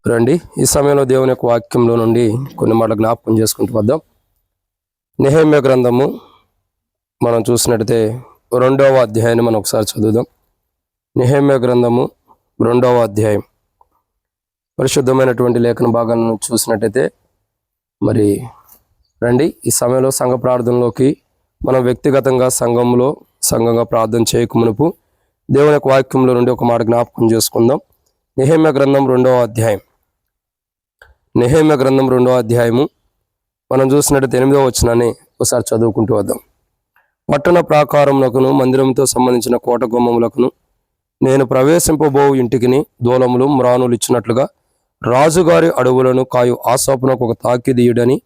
రండి ఈ సమయంలో దేవుని యొక్క వాక్యంలో నుండి కొన్ని మాటలు జ్ఞాపకం చేసుకుంటూ వద్దాం. నెహెమ్యా గ్రంథము మనం చూసినట్టయితే 2వ అధ్యాయాన్ని మనం ఒకసారి చదువుదాం. నెహెమ్యా గ్రంథము 2వ అధ్యాయం పరిశుద్ధమైనటువంటి లేఖన భాగాలను చూసినట్టయితే మరి రండి ఈ సమయంలో సంఘ ప్రార్థనలోకి మనం వ్యక్తిగతంగా సంఘంగా ప్రార్థన చేయక మునుపు దేవుని యొక్క వాక్యంలో నుండి ఒక మాట జ్ఞాపకం చేసుకుందాం. నెహెమ్యా గ్రంథం 2వ అధ్యాయం మనం చూసినట్టు 8వ వచనాన్ని ఒకసారి చదువుకుంటూ వద్దాం. పట్టణ ప్రాకారములకును మందిరంతో సంబంధించిన కోట గుమ్మములకును నేను ప్రవేశింపబో ఇంటికిని దూలములు మ్రానులు ఇచ్చినట్లుగా రాజుగారి అడవులను కాయు ఆసాపునకు ఒక తాకిదీయుడని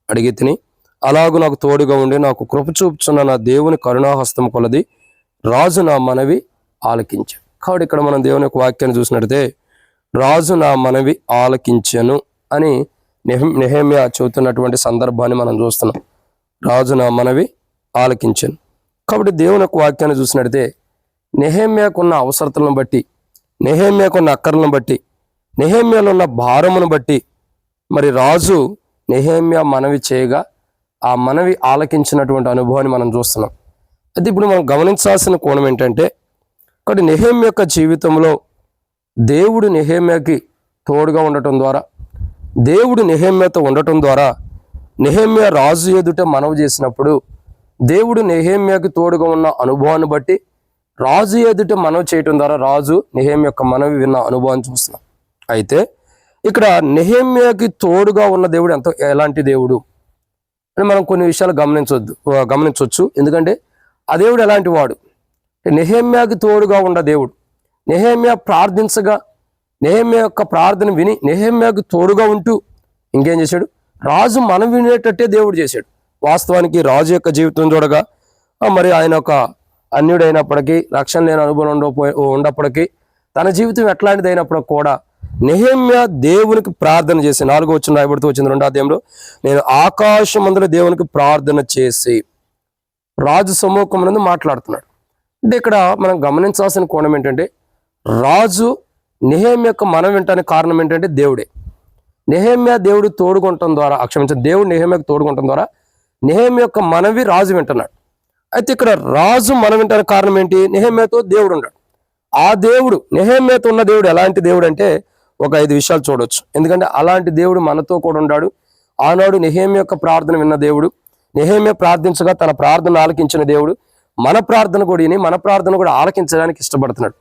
అడిగి తిని, అలాగూ నాకు తోడుగా ఉండి నాకు కృప చూపుచున్న నా దేవుని కరుణాహస్తం కొలది రాజు నా మనవి ఆలకించాను. కాబట్టి ఇక్కడ మనం దేవుని యొక్క వాక్యాన్ని చూసినట్టయితే రాజు నా మనవి ఆలకించాను అని నెహెమ్యా చెబుతున్నటువంటి సందర్భాన్ని మనం చూస్తున్నాం. రాజు నా మనవి ఆలకించాను. కాబట్టి దేవుని యొక్క వాక్యాన్ని చూసినట్టయితే నెహెమ్యాకున్న అవసరతలను బట్టి, నెహెమ్యాకున్న అక్కర్లను బట్టి, నెహెమ్యాలో ఉన్న భారమును బట్టి మరి రాజు నెహెమ్యా మనవి చేయగా ఆ మనవి ఆలకించినటువంటి అనుభవాన్ని మనం చూస్తున్నాం. అయితే ఇప్పుడు మనం గమనించాల్సిన కోణం ఏంటంటే, కాబట్టి నెహెమ్యా యొక్క జీవితంలో దేవుడు నెహెమ్యాకి తోడుగా ఉండటం ద్వారా, దేవుడు నెహెమ్యాతో ఉండటం ద్వారా నెహెమ్యా రాజు ఎదుట మనవి చేసినప్పుడు దేవుడు నెహెమ్యాకి తోడుగా ఉన్న అనుభవాన్ని బట్టి రాజు ఎదుట మనవి చేయటం ద్వారా రాజు నెహెమ్యా యొక్క మనవి విన్న అనుభవాన్ని చూస్తున్నాం. అయితే ఇక్కడ నెహెమ్యాకి తోడుగా ఉన్న దేవుడు ఎలాంటి దేవుడు అని మనం కొన్ని విషయాలు గమనించవచ్చు. ఎందుకంటే ఆ దేవుడు ఎలాంటి వాడు? నెహెమ్యాకి తోడుగా ఉన్న దేవుడు. నెహెమ్యా ప్రార్థించగా నెహెమ్యా యొక్క ప్రార్థన విని నెహెమ్యాకి తోడుగా ఉంటూ ఇంకేం చేశాడు? రాజు మనం వినేటట్టే దేవుడు చేశాడు. వాస్తవానికి రాజు యొక్క జీవితం చూడగా మరి ఆయన ఒక అన్యుడైనప్పటికీ, రక్షణ లేని అనుభవం ఉండప్పటికీ, తన జీవితం ఎట్లాంటిది అయినప్పుడు కూడా నెహెమ్యా దేవునికి ప్రార్థన చేసి 4వ వచనం రాయబడుతూ వచ్చింది 2వ అధ్యాయంలో, నేను ఆకాశమందుల దేవునికి ప్రార్థన చేసి రాజు సమ్ముఖమునందు మాట్లాడుతున్నాడు. అంటే ఇక్కడ మనం గమనించాల్సిన కోణం ఏంటంటే, రాజు నెహెమ్యా యొక్క మనం వింటానికి కారణం ఏంటంటే దేవుడే. నెహెమ్యా దేవుడు తోడుకుంటం ద్వారా, దేవుడు నెహెమ్యాకు తోడుకుంటం ద్వారా నెహెమ్యా యొక్క మనవి రాజు వింటున్నాడు. అయితే ఇక్కడ రాజు మనం వింటానికి కారణం ఏంటి? నెహెమ్యాతో దేవుడు ఉన్నాడు. ఆ దేవుడు, నెహెమ్యాతో ఉన్న దేవుడు ఎలాంటి దేవుడు అంటే ఒక 5 విషయాలు చూడవచ్చు. ఎందుకంటే అలాంటి దేవుడు మనతో కూడా ఉన్నాడు. ఆనాడు నెహెమ్యా యొక్క ప్రార్థన విన్న దేవుడు, నెహెమ్యా ప్రార్థించగా తన ప్రార్థన ఆలకించిన దేవుడు మన ప్రార్థన కూడా ఆలకించడానికి ఇష్టపడుతున్నాడు.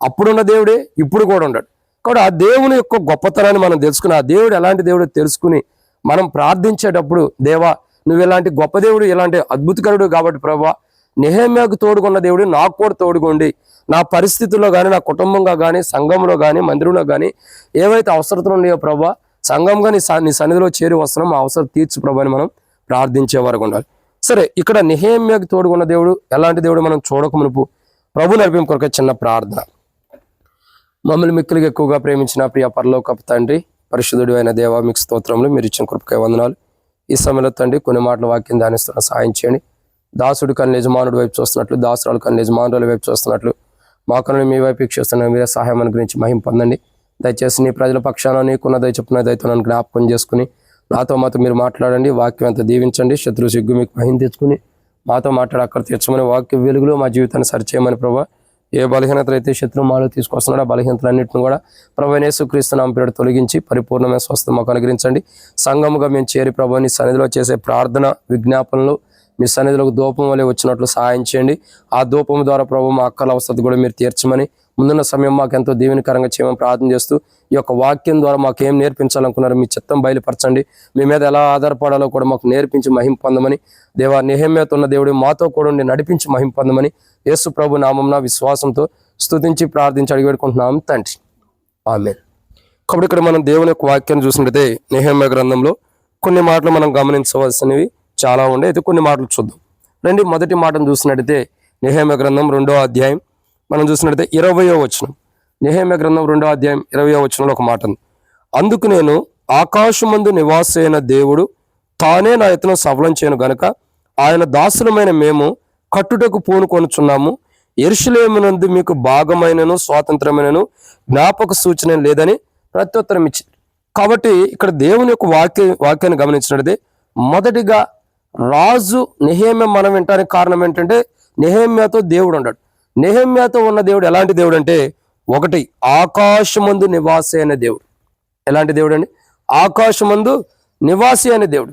అప్పుడున్న దేవుడే ఇప్పుడు కూడా ఉన్నాడు. కాబట్టి ఆ దేవుని యొక్క గొప్పతనాన్ని మనం తెలుసుకుని, ఆ దేవుడు ఎలాంటి దేవుడు తెలుసుకుని మనం ప్రార్థించేటప్పుడు, దేవా నువ్వు ఎలాంటి గొప్ప దేవుడు, ఎలాంటి అద్భుతకరుడు కాబట్టి ప్రభా, నెహెమ్యాకు తోడుకున్న దేవుడు నాకు కూడా తోడుకోండి. నా పరిస్థితుల్లో కానీ, నా కుటుంబంగా కానీ, సంఘంలో కానీ, మందిరంలో కానీ ఏవైతే అవసరతలు ఉన్నాయో ప్రభా, సంఘంగా నీ సన్నిధిలో చేరి వస్తున్నాం, ఆ అవసరం తీర్చు ప్రభా అని మనం ప్రార్థించే వరకు ఉండాలి. సరే, ఇక్కడ నెహెమ్యాకు తోడుకున్న దేవుడు ఎలాంటి దేవుడు మనం చూడక మునుపు ప్రభు నడిపింపు కొరకు చిన్న ప్రార్థన. మమ్మల్ని మిక్కులుగా ఎక్కువగా ప్రేమించిన ప్రియ పరలోకపు తండ్రి, పరిశుద్ధుడు అయిన దేవా, మీకు స్తోత్రములు. మీరు ఇచ్చిన కృపకై వందనాలు. ఈ సమయంలో తండ్రి కొన్ని మాటల వాక్యం ధ్యానిస్తున్న సాయం చేయండి. దాసుడు కన్నా యజమానుడి వైపు చూస్తున్నట్లు, దాసురాలు కన్నా యజమానుల వైపు చూస్తున్నట్లు మా కన్నులు మీ వైపు వీక్షిస్తున్న మీరే సహాయం అనుగ్రహించి మహిమ పొందండి. దయచేసి నీ ప్రజల పక్షాన నీకున్న దయ చెప్పున దయతో నన్ను జ్ఞాపకం చేసుకుని నాతో మీరు మాట్లాడండి. వాక్యం అంతా దీవించండి. శత్రు సిగ్గు మీకు మహిమ తెచ్చుకుని మాతో మాట్లాడి అక్కడ తీర్చమని, వాక్య వెలుగులో మా జీవితాన్ని సరిచేయమని ప్రభా, ఏ బలహీనతలు అయితే శత్రువు మాలో తీసుకొస్తున్నాడో ఆ బలహీనతలన్నింటిని కూడా ప్రభు యేసుక్రీస్తు నామమున పేరిట తొలగించి పరిపూర్ణమైన స్వస్థత మాకు అనుగ్రహించండి. సంఘముగా మేము చేరి ప్రభు నీ సన్నిధిలో చేసే ప్రార్థన విజ్ఞాపనలు మీ సన్నిధిలోకి ధూపం వలె వచ్చినట్లు సహాయం చేయండి. ఆ ధూపం ద్వారా ప్రభు మా అక్కల అవసరం కూడా మీరు తీర్చమని, ముందున్న సమయం మాకు ఎంతో దీవెనకరంగా చేయమని ప్రార్థన చేస్తూ, ఈ యొక్క వాక్యం ద్వారా మాకు ఏం నేర్పించాలనుకున్నారో మీ చిత్తం బయలుపరచండి. మీ మీద ఎలా ఆధారపడాలో కూడా మాకు నేర్పించి మహిమ పొందమని, దేవా నెహెమ్యాతో ఉన్న దేవుడు మాతో కూడా ఉండి నడిపించి మహిమ పొందమని యేసు ప్రభు నామమున విశ్వాసంతో స్తుతించి ప్రార్థించి అడిగి పెట్టుకుంటున్నాం తండ్రి, ఆమేన్. కాబట్టి ఇక్కడ మనం దేవుని యొక్క వాక్యాన్ని చూసినట్టయితే నెహెమ్యా గ్రంథంలో కొన్ని మాటలు మనం గమనించవలసినవి చాలా ఉండే. అయితే కొన్ని మాటలు చూద్దాం. మొదటి మాటను చూసినట్టయితే నెహెమ్యా గ్రంథం 2వ అధ్యాయం మనం చూసినట్టయితే 20వ వచనం. నెహెమ్యా గ్రంథం 2వ అధ్యాయం 20వ వచనంలో ఒక మాట ఉంది. అందుకు నేను ఆకాశమందు నివాసైన దేవుడు తానే నా యత్నం సఫలం చేయను గనుక ఆయన దాసులమైన మేము కట్టుటకు పూనుకొనుచున్నాము. యెరూషలేమునందు మీకు భాగమైనను స్వాతంత్రమైనను జ్ఞాపక సూచన లేదని ప్రత్యుత్తరం ఇచ్చి, కాబట్టి ఇక్కడ దేవుని యొక్క వాక్యాన్ని గమనించినట్లయితే మొదటిగా రాజు నెహెమ్యా మనం వినటానికి కారణం ఏంటంటే నెహెమ్యాతో దేవుడు ఉన్నాడు. నెహెమ్యాతో ఉన్న దేవుడు ఎలాంటి దేవుడు అంటే, ఒకటి ఆకాశమందు నివాసి అనే దేవుడు. ఎలాంటి దేవుడు అండి? ఆకాశమందు నివాసి అనే దేవుడు.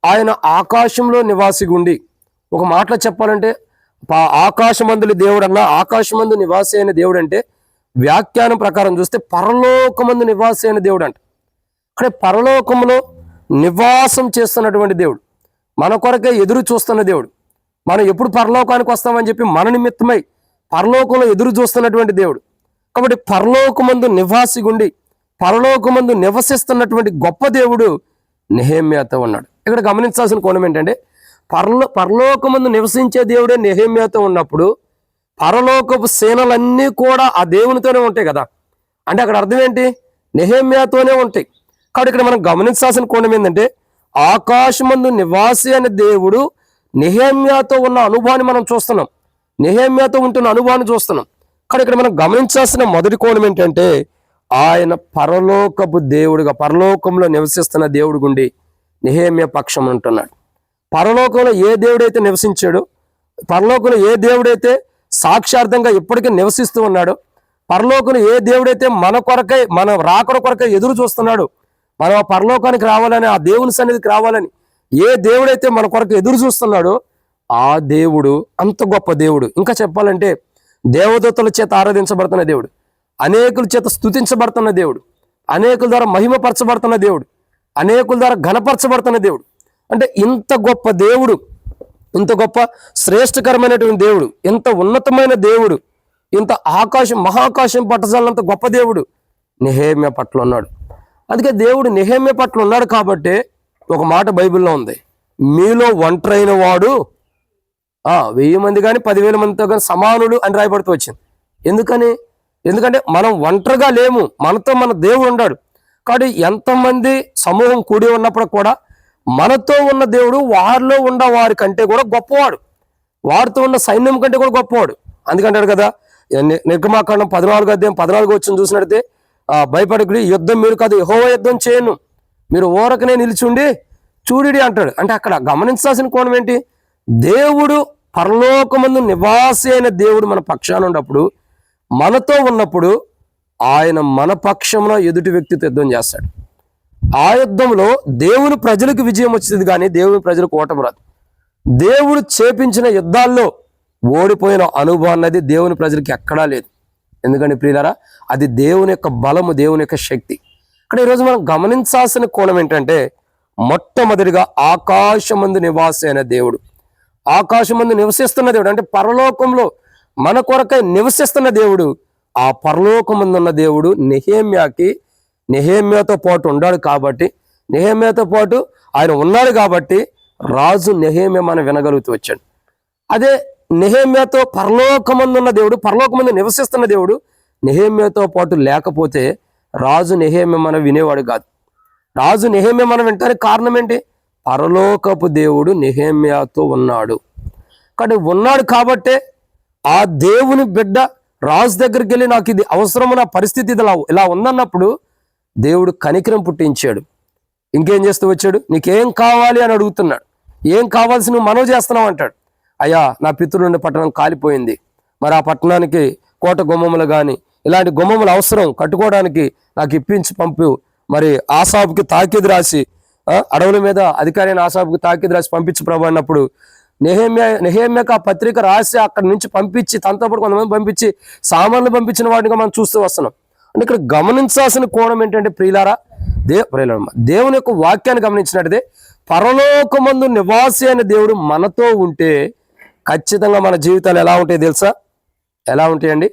ఆయన ఆకాశంలో నివాసిగా ఉండి, ఒక మాటలో చెప్పాలంటే ఆకాశమందులి దేవుడు అన్న ఆకాశమందు నివాసి అయిన దేవుడు అంటే, వ్యాఖ్యానం ప్రకారం చూస్తే పరలోకమందు నివాసి అయిన దేవుడు అంట. అంటే పరలోకంలో నివాసం చేస్తున్నటువంటి దేవుడు, మన కొరకే ఎదురు చూస్తున్న దేవుడు. మనం ఎప్పుడు పరలోకానికి వస్తామని చెప్పి మన నిమిత్తమై పరలోకంలో ఎదురు చూస్తున్నటువంటి దేవుడు. కాబట్టి పరలోకమందు నివాసిగుండి పరలోకమందు నివసిస్తున్నటువంటి గొప్ప దేవుడు నెహెమ్యాతో ఉన్నాడు. ఇక్కడ గమనించాల్సిన కోణం ఏంటంటే, పరలోకమందు నివసించే దేవుడే నెహెమ్యాతో ఉన్నప్పుడు పరలోకపు సేనలన్నీ కూడా ఆ దేవునితోనే ఉంటాయి కదా. అంటే అక్కడ అర్థం ఏంటి? నెహెమ్యాతోనే ఉంటాయి. కాబట్టి ఇక్కడ మనం గమనించాల్సిన కోణం ఏంటంటే, ఆకాశమందు నివాసి అనే దేవుడు నెహెమ్యాతో ఉన్న అనుభవాన్ని మనం చూస్తున్నాం, నెహెమ్యాతో ఉంటున్న అనుభవాన్ని చూస్తున్నాం. కానీ ఇక్కడ మనం గమనించాల్సిన మొదటి కోణం ఏంటంటే, ఆయన పరలోకపు దేవుడుగా పరలోకంలో నివసిస్తున్న దేవుడు గుండి నెహెమ్యా పక్షం ఉంటున్నాడు. పరలోకంలో ఏ దేవుడైతే నివసించాడో, పరలోకంలో ఏ దేవుడైతే సాక్షార్థంగా ఇప్పటికీ నివసిస్తూ ఉన్నాడో, పరలోకంలో ఏ దేవుడైతే మన కొరకై మన రాకడ కొరకై ఎదురు చూస్తున్నాడు, మనం ఆ పరలోకానికి రావాలని, ఆ దేవుని సన్నిధికి రావాలని ఏ దేవుడైతే మన కొరకు ఎదురు చూస్తున్నాడో ఆ దేవుడు అంత గొప్ప దేవుడు. ఇంకా చెప్పాలంటే దేవదూతల చేత ఆరాధించబడుతున్న దేవుడు, అనేకుల చేత స్తుతించబడుతున్న దేవుడు, అనేకుల ద్వారా మహిమపరచబడుతున్న దేవుడు, అనేకుల ద్వారా ఘనపరచబడుతున్న దేవుడు. అంటే ఇంత గొప్ప దేవుడు, ఇంత గొప్ప శ్రేష్టకరమైనటువంటి దేవుడు, ఇంత ఉన్నతమైన దేవుడు, ఇంత మహాకాశం పట్టజాలంత గొప్ప దేవుడు నెహెమ్యా పట్ల ఉన్నాడు. అందుకే దేవుడు నెహెమ్యా పట్ల ఉన్నాడు కాబట్టి ఒక మాట బైబిల్లో ఉంది, మీలో ఒంటరైన వాడు 1000 మంది కానీ 10,000 మందితో కానీ సమానుడు అని రాయబడుతూ వచ్చింది. ఎందుకంటే మనం ఒంటరిగా లేము, మనతో మన దేవుడు ఉన్నాడు. కాబట్టి ఎంతమంది సమూహం కూడి ఉన్నప్పుడు కూడా మనతో ఉన్న దేవుడు వారిలో ఉన్న వారి కంటే కూడా గొప్పవాడు, వారితో ఉన్న సైన్యం కంటే కూడా గొప్పవాడు. అందుకంటాడు కదా, నిర్గమాకాండం 14 వచ్చిన చూసినట్టే, భయపడకుడి, యుద్ధం మీరు కాదు యెహోవా యుద్ధం చేయను, మీరు ఊరకనే నిలిచుండి చూడిడి అంటాడు. అంటే అక్కడ గమనించాల్సిన కోణం ఏంటి? దేవుడు పరలోకమందు నివాసి అయిన దేవుడు మన పక్షాన ఉన్నప్పుడు, మనతో ఉన్నప్పుడు ఆయన మన పక్షంలో ఎదుటి వ్యక్తితో యుద్ధం చేస్తాడు. ఆ యుద్ధంలో దేవుని ప్రజలకు విజయం వచ్చింది కానీ దేవుని ప్రజలకు ఓటమి రాదు. దేవుడు చేపించిన యుద్ధాల్లో ఓడిపోయిన అనుభవం అన్నది దేవుని ప్రజలకి ఎక్కడా లేదు. ఎందుకంటే ప్రియులారా, అది దేవుని యొక్క బలము, దేవుని యొక్క శక్తి. ఇక్కడ ఈరోజు మనం గమనించాల్సిన కోణం ఏంటంటే, మొట్టమొదటిగా ఆకాశమందు నివాసి అయిన దేవుడు, ఆకాశమందు నివసిస్తున్న దేవుడు, అంటే పరలోకంలో మన కొరకై నివసిస్తున్న దేవుడు, ఆ పరలోకమందు ఉన్న దేవుడు నెహెమ్యాతో పాటు ఉన్నాడు కాబట్టి, నెహెమ్యాతో పాటు ఆయన ఉన్నాడు కాబట్టి రాజు నెహెమ్యా మనం వినగలుగుతూ వచ్చాడు. అదే నెహెమ్యాతో పరలోకమందు ఉన్న దేవుడు, పరలోకమందు నివసిస్తున్న దేవుడు నెహెమ్యాతో పాటు లేకపోతే రాజు నెహెమ్యా మనం వినేవాడు కాదు. రాజు నెహెమ్యా మనం వింటానికి కారణం ఏంటి? పరలోకపు దేవుడు నెహెమ్యాతో ఉన్నాడు. కానీ ఉన్నాడు కాబట్టే ఆ దేవుని బిడ్డ రాజు దగ్గరికి వెళ్ళి, నాకు ఇది అవసరము, నా పరిస్థితి ఇలా ఉందన్నప్పుడు దేవుడు కనికరం పుట్టించాడు. ఇంకేం చేస్తూ వచ్చాడు? నీకేం కావాలి అని అడుగుతున్నాడు. ఏం కావాల్సి నువ్వు మనవి చేస్తున్నావు అంటాడు. అయ్యా, నా పితృనుండి పట్టణం కాలిపోయింది, మరి ఆ పట్టణానికి కోట గుమ్మములు కానీ ఇలాంటి గుమ్మములు అవసరం, కట్టుకోవడానికి నాకు ఇప్పించి పంపు. మరి ఆసాబుకి తాకీదు రాసి, అడవుల మీద అధికారి అయిన ఆసాబుకి తాకీదు రాసి పంపించి ప్రభు అన్నప్పుడు నెహెమ్యాకు ఆ పత్రిక రాసి అక్కడి నుంచి పంపించి, తనతో పాటు కొంతమంది పంపించి సామాన్లు పంపించిన వాటిగా మనం చూస్తూ వస్తున్నాం. అంటే ఇక్కడ గమనించాల్సిన కోణం ఏంటంటే ప్రియులారా, దేవుని యొక్క వాక్యాన్ని గమనించినట్టే, పరలోకమందు నివాసి అనే దేవుడు మనతో ఉంటే ఖచ్చితంగా మన జీవితాలు ఎలా ఉంటాయి తెలుసా? ఎలా ఉంటాయండి?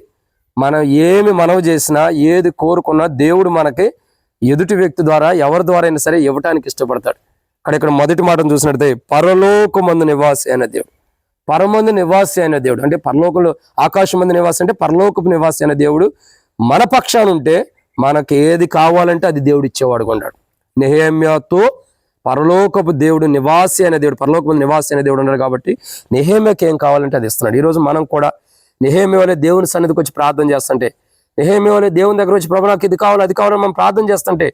మనం ఏమి మనవి చేసినా, ఏది కోరుకున్నా దేవుడు మనకి ఎదుటి వ్యక్తి ద్వారా, ఎవరి ద్వారా అయినా సరే ఇవ్వటానికి ఇష్టపడతాడు. ఇక్కడ మొదటి మాటను చూసినట్టే, పరలోకమందు నివాసి అయిన దేవుడు, పరమందు నివాసి అయిన దేవుడు అంటే పరలోకంలో, ఆకాశమందు నివాసి అంటే పరలోకపు నివాసి అయిన దేవుడు మన పక్షాన ఉంటే మనకి ఏది కావాలంటే అది దేవుడు ఇచ్చేవాడు కొన్నాడు. నెహెమ్యాతో పరలోకపు దేవుడు నివాసి అయిన దేవుడు, పరలోకమందు నివాసి అయిన దేవుడు ఉన్నాడు కాబట్టి నెహెమ్యాకి ఏం కావాలంటే అది ఇస్తున్నాడు. ఈరోజు మనం కూడా నెహెమ్యా వలె దేవుని సన్నిధికి వచ్చి ప్రార్థన చేస్తుంటే, నెహెమ్యా వలె దేవుని దగ్గర వచ్చి ప్రభు నాకు ఇది కావాలి అది కావాలని మనం ప్రార్థన చేస్తుంటే,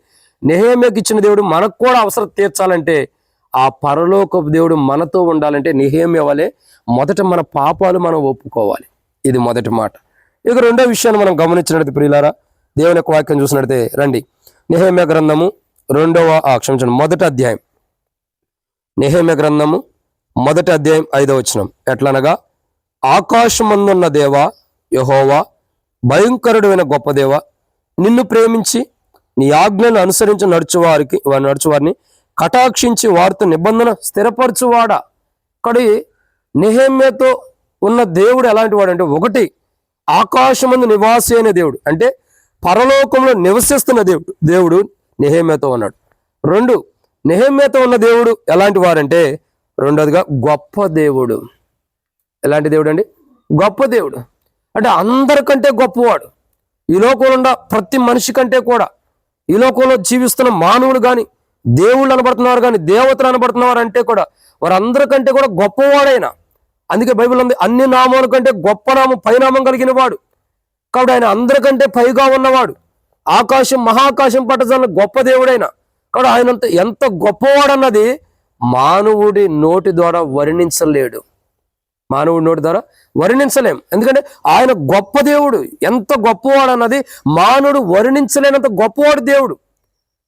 నెహెమ్యాకి ఇచ్చిన దేవుడు మనకు కూడా అవసరం తీర్చాలంటే, ఆ పరలోకపు దేవుడు మనతో ఉండాలంటే నెహెమ్యా వలె మొదట మన పాపాలు మనం ఒప్పుకోవాలి. ఇది మొదటి మాట. ఇక రెండో విషయాన్ని మనం గమనించినట్టు ప్రియులారా, దేవుని యొక్క వాక్యం చూసినట్లయితే రండి, నెహెమ్యా గ్రంథము మొదటి అధ్యాయం, నెహెమ్యా గ్రంథము మొదటి అధ్యాయం 5వ వచనం. ఎట్లనగా, ఆకాశమందున్న దేవా యెహోవా, భయంకరుడైన గొప్ప దేవా, నిన్ను ప్రేమించి నీ ఆజ్ఞలను అనుసరించి నడుచువారిని కటాక్షించి వారితో నిబంధన స్థిరపరచువాడా. కానీ నెహెమ్యాతో ఉన్న దేవుడు ఎలాంటి వాడు అంటే, ఒకటి ఆకాశమందు నివాసి అయిన దేవుడు, అంటే పరలోకంలో నివసిస్తున్న దేవుడు నెహెమ్యాతో ఉన్నాడు. రెండు, నెహెమ్యాతో ఉన్న దేవుడు ఎలాంటి వారంటే, రెండోదిగా గొప్ప దేవుడు. ఎలాంటి దేవుడు అండి? గొప్ప దేవుడు. అంటే అందరికంటే గొప్పవాడు. ఈ లోకంలో ఉన్న ప్రతి మనిషి కంటే కూడా, ఈ లోకంలో జీవిస్తున్న మానవుడు కానీ, దేవుళ్ళు అనబడుతున్నారు కానీ, దేవతలు అనబడుతున్నారు అంటే కూడా, వారందరికంటే కూడా గొప్పవాడైన. అందుకే బైబిల్ ఉంది, అన్ని నామాల కంటే గొప్ప నామం, పైనామం కలిగిన వాడు. కాబట్టి ఆయన అందరికంటే పైగా ఉన్నవాడు. ఆకాశం మహాకాశం పట్టజాల గొప్ప దేవుడైన. కాబట్టి ఆయన ఎంత గొప్పవాడన్నది మానవుడి నోటి ద్వారా వర్ణించలేడు. మానవుడి నోటి ద్వారా వర్ణించలేం. ఎందుకంటే ఆయన గొప్ప దేవుడు. ఎంత గొప్పవాడు అన్నది మానవుడు వర్ణించలేనంత గొప్పవాడు దేవుడు.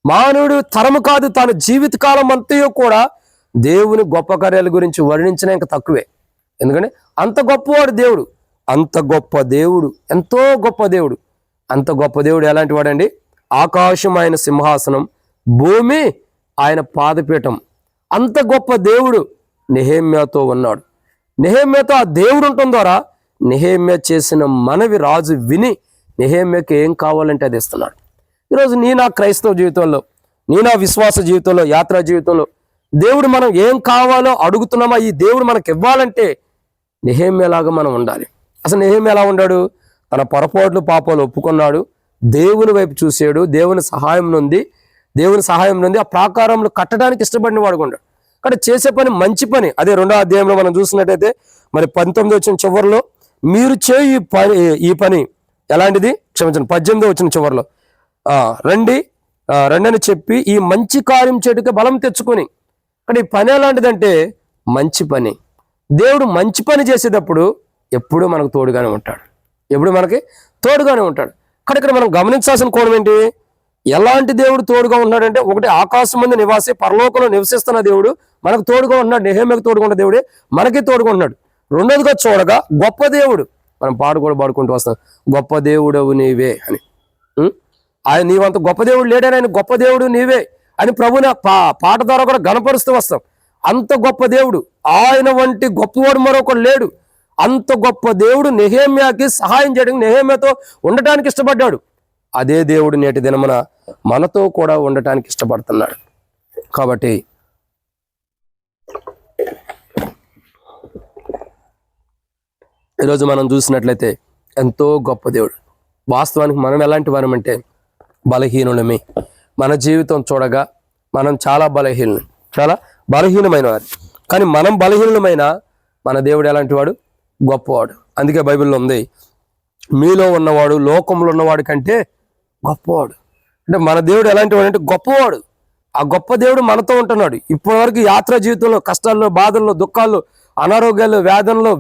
మానవుడు తరము కాదు, తాను జీవితకాలం అంతయో కూడా దేవుని గొప్ప కార్యాల గురించి వర్ణించిన ఇంకా తక్కువే. ఎందుకంటే అంత గొప్పవాడు దేవుడు. అంత గొప్ప దేవుడు, ఎంతో గొప్ప దేవుడు. అంత గొప్ప దేవుడు ఎలాంటి వాడండి? ఆకాశం ఆయన సింహాసనం, భూమి ఆయన పాదపీఠం. అంత గొప్ప దేవుడు నెహెమ్యాతో ఉన్నాడు. నెహెమ్యాతో ఆ దేవుడు ఉండటం ద్వారా నెహెమ్యా చేసిన మనవి రాజు విని నెహెమ్యాకి ఏం కావాలంటే అది ఇస్తున్నాడు. ఈరోజు నీ నా క్రైస్తవ జీవితంలో, నీ నా విశ్వాస జీవితంలో, యాత్రా జీవితంలో దేవుడు మనం ఏం కావాలో అడుగుతున్నామా, ఈ దేవుడు మనకి ఇవ్వాలంటే నెహెమ్యాలాగా మనం ఉండాలి. అసలు నెహెమ్యా ఎలా ఉన్నాడు? తన పొరపాట్లు పాపాలు ఒప్పుకున్నాడు, దేవుని వైపు చూసాడు, దేవుని సహాయం నుండి ఆ ప్రాకారంలో కట్టడానికి ఇష్టపడిన వాడు ఉన్నాడు. కానీ చేసే పని మంచి పని. అదే 2వ అధ్యాయంలో మనం చూసినట్టయితే మరి 19వ వచనం చివరిలో, మీరు చేయు ఈ పని ఎలాంటిది? 18వ వచనం చివరిలో, రండి అని చెప్పి ఈ మంచి కార్యం చేయడానికి బలం తెచ్చుకొని. కానీ ఈ పని ఎలాంటిదంటే మంచి పని. దేవుడు మంచి పని చేసేటప్పుడు ఎప్పుడూ మనకు తోడుగానే ఉంటాడు. కానీ ఇక్కడ మనం గమనించాల్సిన కోణం ఏంటి? ఎలాంటి దేవుడు తోడుగా ఉన్నాడంటే, ఒకటి ఆకాశం మందు నివాసి, పరలోకంలో నివసిస్తున్న దేవుడు మనకు తోడుగా ఉన్నాడు. నెహెమ్యాకు తోడుగా ఉన్న దేవుడే మనకి తోడుగా ఉన్నాడు. రెండోదిగా చూడగా గొప్ప దేవుడు. మనం పాడుకుంటూ వస్తాం, గొప్ప దేవుడవు నీవే అని. ఆయన నీవంత గొప్ప దేవుడు లేడని, ఆయన గొప్ప దేవుడు నీవే అని ప్రభుని పాట ద్వారా కూడా గణపరుస్తూ వస్తాం. అంత గొప్ప దేవుడు, ఆయన వంటి గొప్పవాడు మరొకడు లేడు. అంత గొప్ప దేవుడు నెహెమ్యాకి సహాయం చేయడానికి, నెహెమ్యాతో ఉండటానికి ఇష్టపడ్డాడు. అదే దేవుడు నేటి దినమున మనతో కూడా ఉండటానికి ఇష్టపడుతున్నాడు. కాబట్టి ఈరోజు మనం చూసినట్లయితే ఎంతో గొప్ప దేవుడు. వాస్తవానికి మనం ఎలాంటి వారమంటే బలహీనులమే. మన జీవితం చూడగా మనం చాలా బలహీనమైన వారు. కానీ మనం బలహీనమైన మన దేవుడు ఎలాంటి వాడు? గొప్పవాడు. అందుకే బైబిల్లో ఉంది, మీలో ఉన్నవాడు లోకంలో ఉన్నవాడు కంటే గొప్పవాడు. అంటే మన దేవుడు ఎలాంటి వాడు అంటే గొప్పవాడు. ఆ గొప్ప దేవుడు మనతో ఉంటున్నాడు. ఇప్పటి వరకు యాత్రా జీవితంలో కష్టాల్లో, బాధల్లో, దుఃఖాల్లో, అనారోగ్యాల్లో, వేదనలో,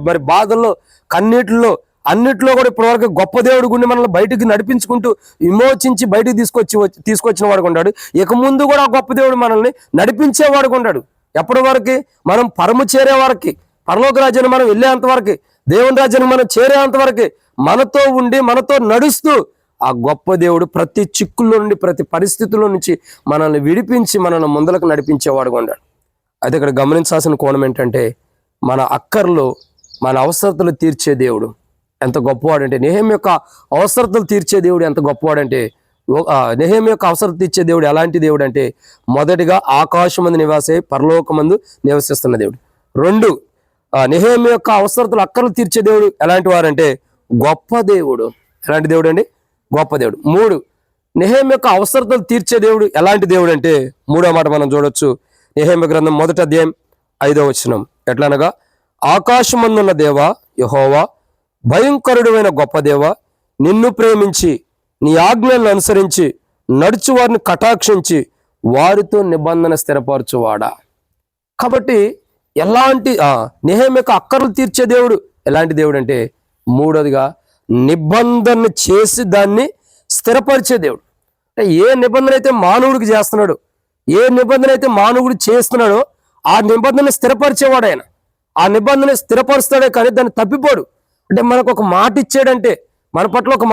మరి బాధల్లో, కన్నీటిల్లో, అన్నిట్లో కూడా ఇప్పటివరకు గొప్ప దేవుడు గుండి మనల్ని బయటికి నడిపించుకుంటూ విమోచించి బయటికి తీసుకొచ్చిన వాడు ఉన్నాడు. ఇక ముందు కూడా ఆ గొప్ప దేవుడు మనల్ని నడిపించేవాడు ఉన్నాడు. ఎప్పటి వరకు? మనం పరము చేరే వరకు, పరలోక రాజ్యాన్ని మనం వెళ్ళేంత వరకు, దేవుని రాజ్యాన్ని మనం చేరేంత వరకు మనతో ఉండి మనతో నడుస్తూ ఆ గొప్ప దేవుడు ప్రతి చిక్కుల్లో నుండి, ప్రతి పరిస్థితుల్లో నుంచి మనల్ని విడిపించి మనల్ని ముందలకు నడిపించేవాడుగా ఉన్నాడు. అయితే ఇక్కడ గమనించాల్సిన కోణం ఏంటంటే, మన అక్కర్లో మన అవసరతలు తీర్చే దేవుడు ఎంత గొప్పవాడంటే, నెహెమ్యా యొక్క అవసరతలు తీర్చే దేవుడు ఎంత గొప్పవాడంటే, నెహెమ్యా యొక్క అవసరం తీర్చే దేవుడు ఎలాంటి దేవుడు అంటే, మొదటిగా ఆకాశమందు నివాసే, పరలోకమందు నివసిస్తున్న దేవుడు. రెండు, నెహెమ్యా యొక్క అవసరతలు అక్కర్లు తీర్చే దేవుడు ఎలాంటి వారంటే గొప్ప దేవుడు. ఎలాంటి దేవుడు అండి? గొప్ప దేవుడు. మూడు, నెహెమ్యా యొక్క అవసరతలు తీర్చే దేవుడు ఎలాంటి దేవుడు అంటే, మూడో మాట మనం చూడొచ్చు, నెహెమ్యా గ్రంథం 1వ అధ్యాయం 5వ వచనం. ఎట్లనగా, ఆకాశమందున్న దేవా యెహోవా, భయంకరుడైన గొప్ప దేవా, నిన్ను ప్రేమించి నీ ఆజ్ఞలను అనుసరించి నడుచు వారిని కటాక్షించి వారితో నిబంధన స్థిరపరచువాడా. కాబట్టి ఎలాంటి నెహెమ్యాకు అక్కర్లు తీర్చే దేవుడు ఎలాంటి దేవుడు అంటే, మూడోదిగా నిబంధన చేసి దాన్ని స్థిరపరిచే దేవుడు. అంటే ఏ నిబంధన అయితే మానవుడికి చేస్తున్నాడో, ఏ నిబంధన అయితే మానవుడు చేస్తున్నాడో ఆ నిబంధన స్థిరపరిచేవాడు ఆయన. ఆ నిబంధన స్థిరపరుస్తాడే కానీ దాన్ని తప్పిపోడు. అంటే మనకు ఒక మాట ఇచ్చాడంటే, మన పట్ల ఒక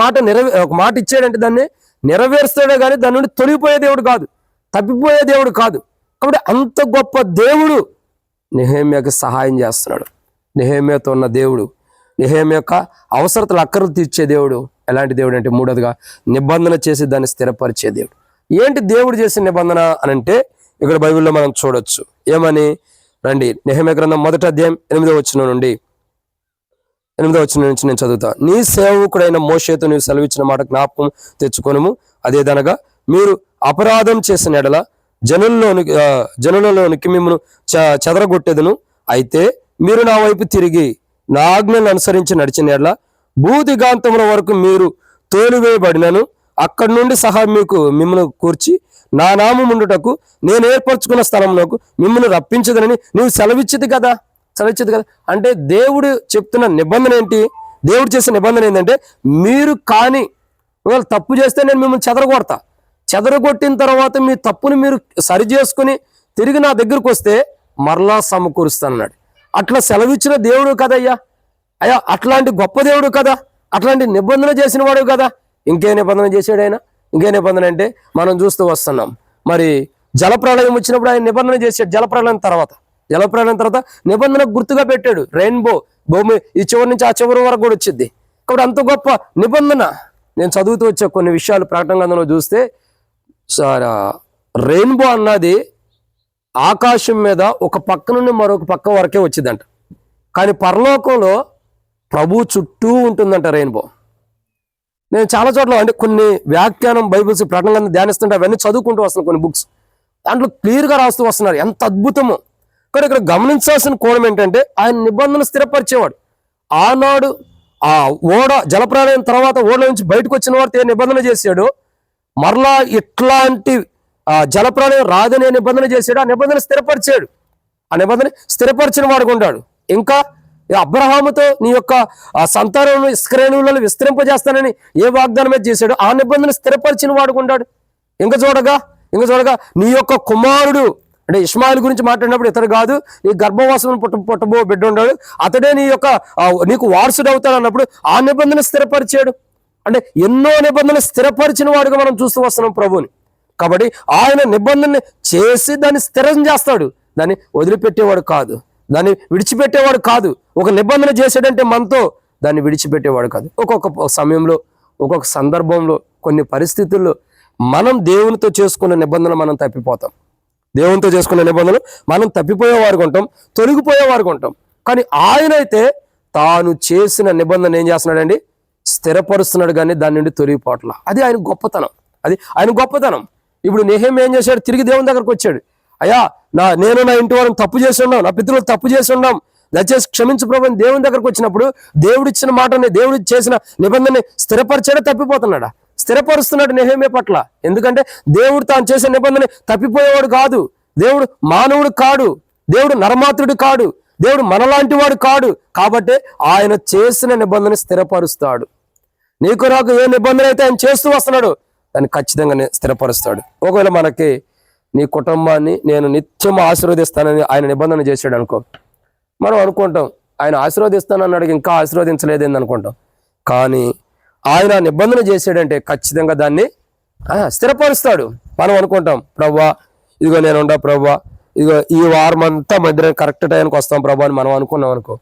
మాట ఇచ్చాడంటే దాన్ని నెరవేరుస్తాడే కానీ దాని నుండి తొలగిపోయే దేవుడు కాదు, తప్పిపోయే దేవుడు కాదు. కాబట్టి అంత గొప్ప దేవుడు నెహెమ్యాకి సహాయం చేస్తున్నాడు. నెహెమ్యాతో ఉన్న దేవుడు, నెహెమ్యా యొక్క అవసరతలు అక్కర్లు తీర్చే దేవుడు ఎలాంటి దేవుడు అంటే, మూడోదిగా నిబంధన చేసి దాన్ని స్థిరపరిచే దేవుడు. ఏంటి దేవుడు చేసిన నిబంధన అని అంటే, ఇక్కడ బైబిల్లో మనం చూడొచ్చు. ఏమని? రండి, నెహెమ్యా గ్రంథం 1వ అధ్యాయం 8వ వచనం నుంచి నేను చదువుతా. నీ సేవకుడైన మోషేతో నీవు సెలవిచ్చిన మాట జ్ఞాపకం తెచ్చుకొనుము. అదేదనగా, మీరు అపరాధం చేసిన ఎడల జనులలోనికి మిమ్మల్ని చెదరగొట్టేదను. అయితే మీరు నా వైపు తిరిగి నా ఆజ్ఞలను అనుసరించి నడిచిన ఎడల భూదిగాంతముల వరకు మీరు తోలివేయబడినను అక్కడి నుండి సహా మిమ్మల్ని కూర్చి నా నామముండుటకు నేను ఏర్పరచుకున్న స్థలంలోకి మిమ్మల్ని రప్పించదనని నువ్వు సెలవిచ్చింది కదా. అంటే దేవుడు చెప్తున్న నిబంధన ఏంటి? దేవుడు చేసిన నిబంధన ఏంటంటే, మీరు కానీ ఒకవేళ తప్పు చేస్తే నేను మిమ్మల్ని చెదరగొట్టిన తర్వాత మీ తప్పుని మీరు సరి చేసుకుని తిరిగి నా దగ్గరకు వస్తే మరలా సమకూరుస్తానన్నాడు. అట్లా సెలవిచ్చిన దేవుడు కదయ్యా. అట్లాంటి గొప్ప దేవుడు కదా, అట్లాంటి నిబంధన చేసిన వాడు కదా. ఇంకే నిబంధన చేశాడు ఆయన? ఇంకే నిబంధన అంటే మనం చూస్తూ వస్తున్నాం. మరి జలప్రళయం వచ్చినప్పుడు ఆయన నిబంధన చేశాడు. జలప్రళయం తర్వాత నిబంధన గుర్తుగా పెట్టాడు రెయిన్బో. భూమి ఈ చివరి నుంచి ఆ చివరి వరకు కూడా వచ్చింది. కాబట్టి అంత గొప్ప నిబంధన. నేను చదువుతూ వచ్చే కొన్ని విషయాలు ప్రకటన గ్రంథంలో చూస్తే, రెయిన్బో అన్నది ఆకాశం మీద ఒక పక్క నుండి మరొక పక్క వరకే వచ్చిందంట. కానీ పరలోకంలో ప్రభు చుట్టూ ఉంటుందంట రెయిన్బో. నేను చాలా చోట్ల అంటే కొన్ని వ్యాఖ్యానం బైబిల్స్ ప్రకటన గ్రంథం ధ్యానిస్తుంటే అవన్నీ చదువుకుంటూ వస్తున్నాను. కొన్ని బుక్స్ దాంట్లో క్లియర్గా రాస్తూ వస్తున్నారు. ఎంత అద్భుతమో. కానీ ఇక్కడ గమనించాల్సిన కోణం ఏంటంటే, ఆయన నిబంధన స్థిరపరిచేవాడు. ఆనాడు ఆ జలప్రళయం తర్వాత ఓడల నుంచి బయటకు వచ్చిన వారితో ఏ నిబంధన చేశాడు, మరలా ఇట్లాంటి జలప్రళయం రాదనే నిబంధన చేశాడు. ఆ నిబంధన స్థిరపరిచాడు. ఆ నిబంధన స్థిరపరిచిన వాడు ఉంటాడు. ఇంకా అబ్రహాముతో నీ యొక్క సంతానం ఇశ్రాయేలీయులను విస్తరింపజేస్తానని ఏ వాగ్దానం మీద చేశాడు, ఆ నిబంధన స్థిరపరిచిన వాడు ఉంటాడు. ఇంకా చూడగా నీ యొక్క కుమారుడు అంటే ఇష్మాయిల్ గురించి మాట్లాడినప్పుడు, ఇతడు కాదు నీ గర్భవాసం పుట్టబో బిడ్డ ఉన్నాడు, అతడే నీకు వారసుడు అవుతాడు అన్నప్పుడు ఆ నిబంధన స్థిరపరిచాడు. అంటే ఎన్నో నిబంధనలు స్థిరపరిచిన వాడుగా మనం చూస్తూ వస్తున్నాం ప్రభుని. కాబట్టి ఆయన నిబంధన చేసి దాన్ని స్థిరం చేస్తాడు. దాన్ని వదిలిపెట్టేవాడు కాదు, దాన్ని విడిచిపెట్టేవాడు కాదు. ఒక నిబంధన చేసాడంటే మనతో దాన్ని విడిచిపెట్టేవాడు కాదు. ఒక్కొక్క సమయంలో, ఒక్కొక్క సందర్భంలో, కొన్ని పరిస్థితుల్లో మనం దేవునితో చేసుకున్న నిబంధన మనం తప్పిపోతాం. దేవునితో చేసుకున్న నిబంధనలు మనం తప్పిపోయేవారు ఉంటాం, తొలగిపోయేవారు ఉంటాం. కానీ ఆయన అయితే తాను చేసిన నిబంధన ఏం చేస్తున్నాడండి? స్థిరపరుస్తున్నాడు, కానీ దాని నుండి తొలగిపోవట్ల. అది ఆయన గొప్పతనం. ఇప్పుడు నెహెమ్యా ఏం చేశాడు? తిరిగి దేవుని దగ్గరకు వచ్చాడు. అయ్యా, నేను నా ఇంటి వారిని తప్పు చేసి ఉన్నాం, నా పితరులు తప్పు చేసి ఉన్నాం, దయచేసి క్షమించు ప్రభు అని దేవుని దగ్గరకు వచ్చినప్పుడు దేవుడు ఇచ్చిన మాటని, దేవుడు చేసిన నిబంధనని స్థిరపరిచాడా? తప్పిపోతున్నాడా? స్థిరపరుస్తున్నాడు నెహెమ్యా పట్ల. ఎందుకంటే దేవుడు తాను చేసిన నిబంధన తప్పిపోయేవాడు కాదు. దేవుడు మానవుడు కాడు, దేవుడు నరమాత్రుడు కాడు, దేవుడు మనలాంటి వాడు కాడు. కాబట్టి ఆయన చేసిన నిబంధన స్థిరపరుస్తాడు. నీకు నాకు ఏ నిబంధన అయితే ఆయన చేస్తూ వస్తున్నాడు దాన్ని ఖచ్చితంగా స్థిరపరుస్తాడు. ఒకవేళ మనకి నీ కుటుంబాన్ని నేను నిత్యం ఆశీర్వదిస్తానని ఆయన నిబంధన చేశాడు అనుకో, మనం అనుకుంటాం ఆయన ఆశీర్వదిస్తానన్నాడు, ఇంకా ఆశీర్వదించలేదేంది అనుకుంటాం. కానీ ఆయన నిబంధన చేశాడంటే ఖచ్చితంగా దాన్ని స్థిరపరుస్తాడు. మనం అనుకుంటాం, ప్రవ్వా ఇదిగో నేనుండా ప్రవ్వా, ఇదిగో ఈ వారం అంతా మధ్య కరెక్ట్ టైంకి వస్తాం ప్రభా అని మనం అనుకున్నాం అనుకో,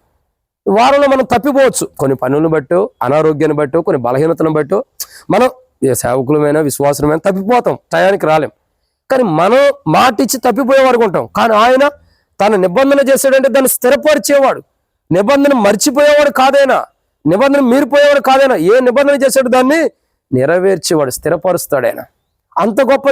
వారంలో మనం తప్పిపోవచ్చు. కొన్ని పనులను బట్టో, అనారోగ్యాన్ని బట్టో, కొన్ని బలహీనతలను బట్టో మనం సేవకులమైనా విశ్వాసమైనా తప్పిపోతాం, టయానికి రాలేం. కానీ మనం మాట ఇచ్చి తప్పిపోయేవారు ఉంటాం. కానీ ఆయన తన నిబంధన చేశాడంటే దాన్ని స్థిరపరిచేవాడు. నిబంధన మర్చిపోయేవాడు కాదైనా, నిబంధన మీరిపోయేవాడు కాదైనా. ఏ నిబంధన చేశాడు దాన్ని నెరవేర్చేవాడు, స్థిరపరుస్తాడు ఆయన. అంత గొప్ప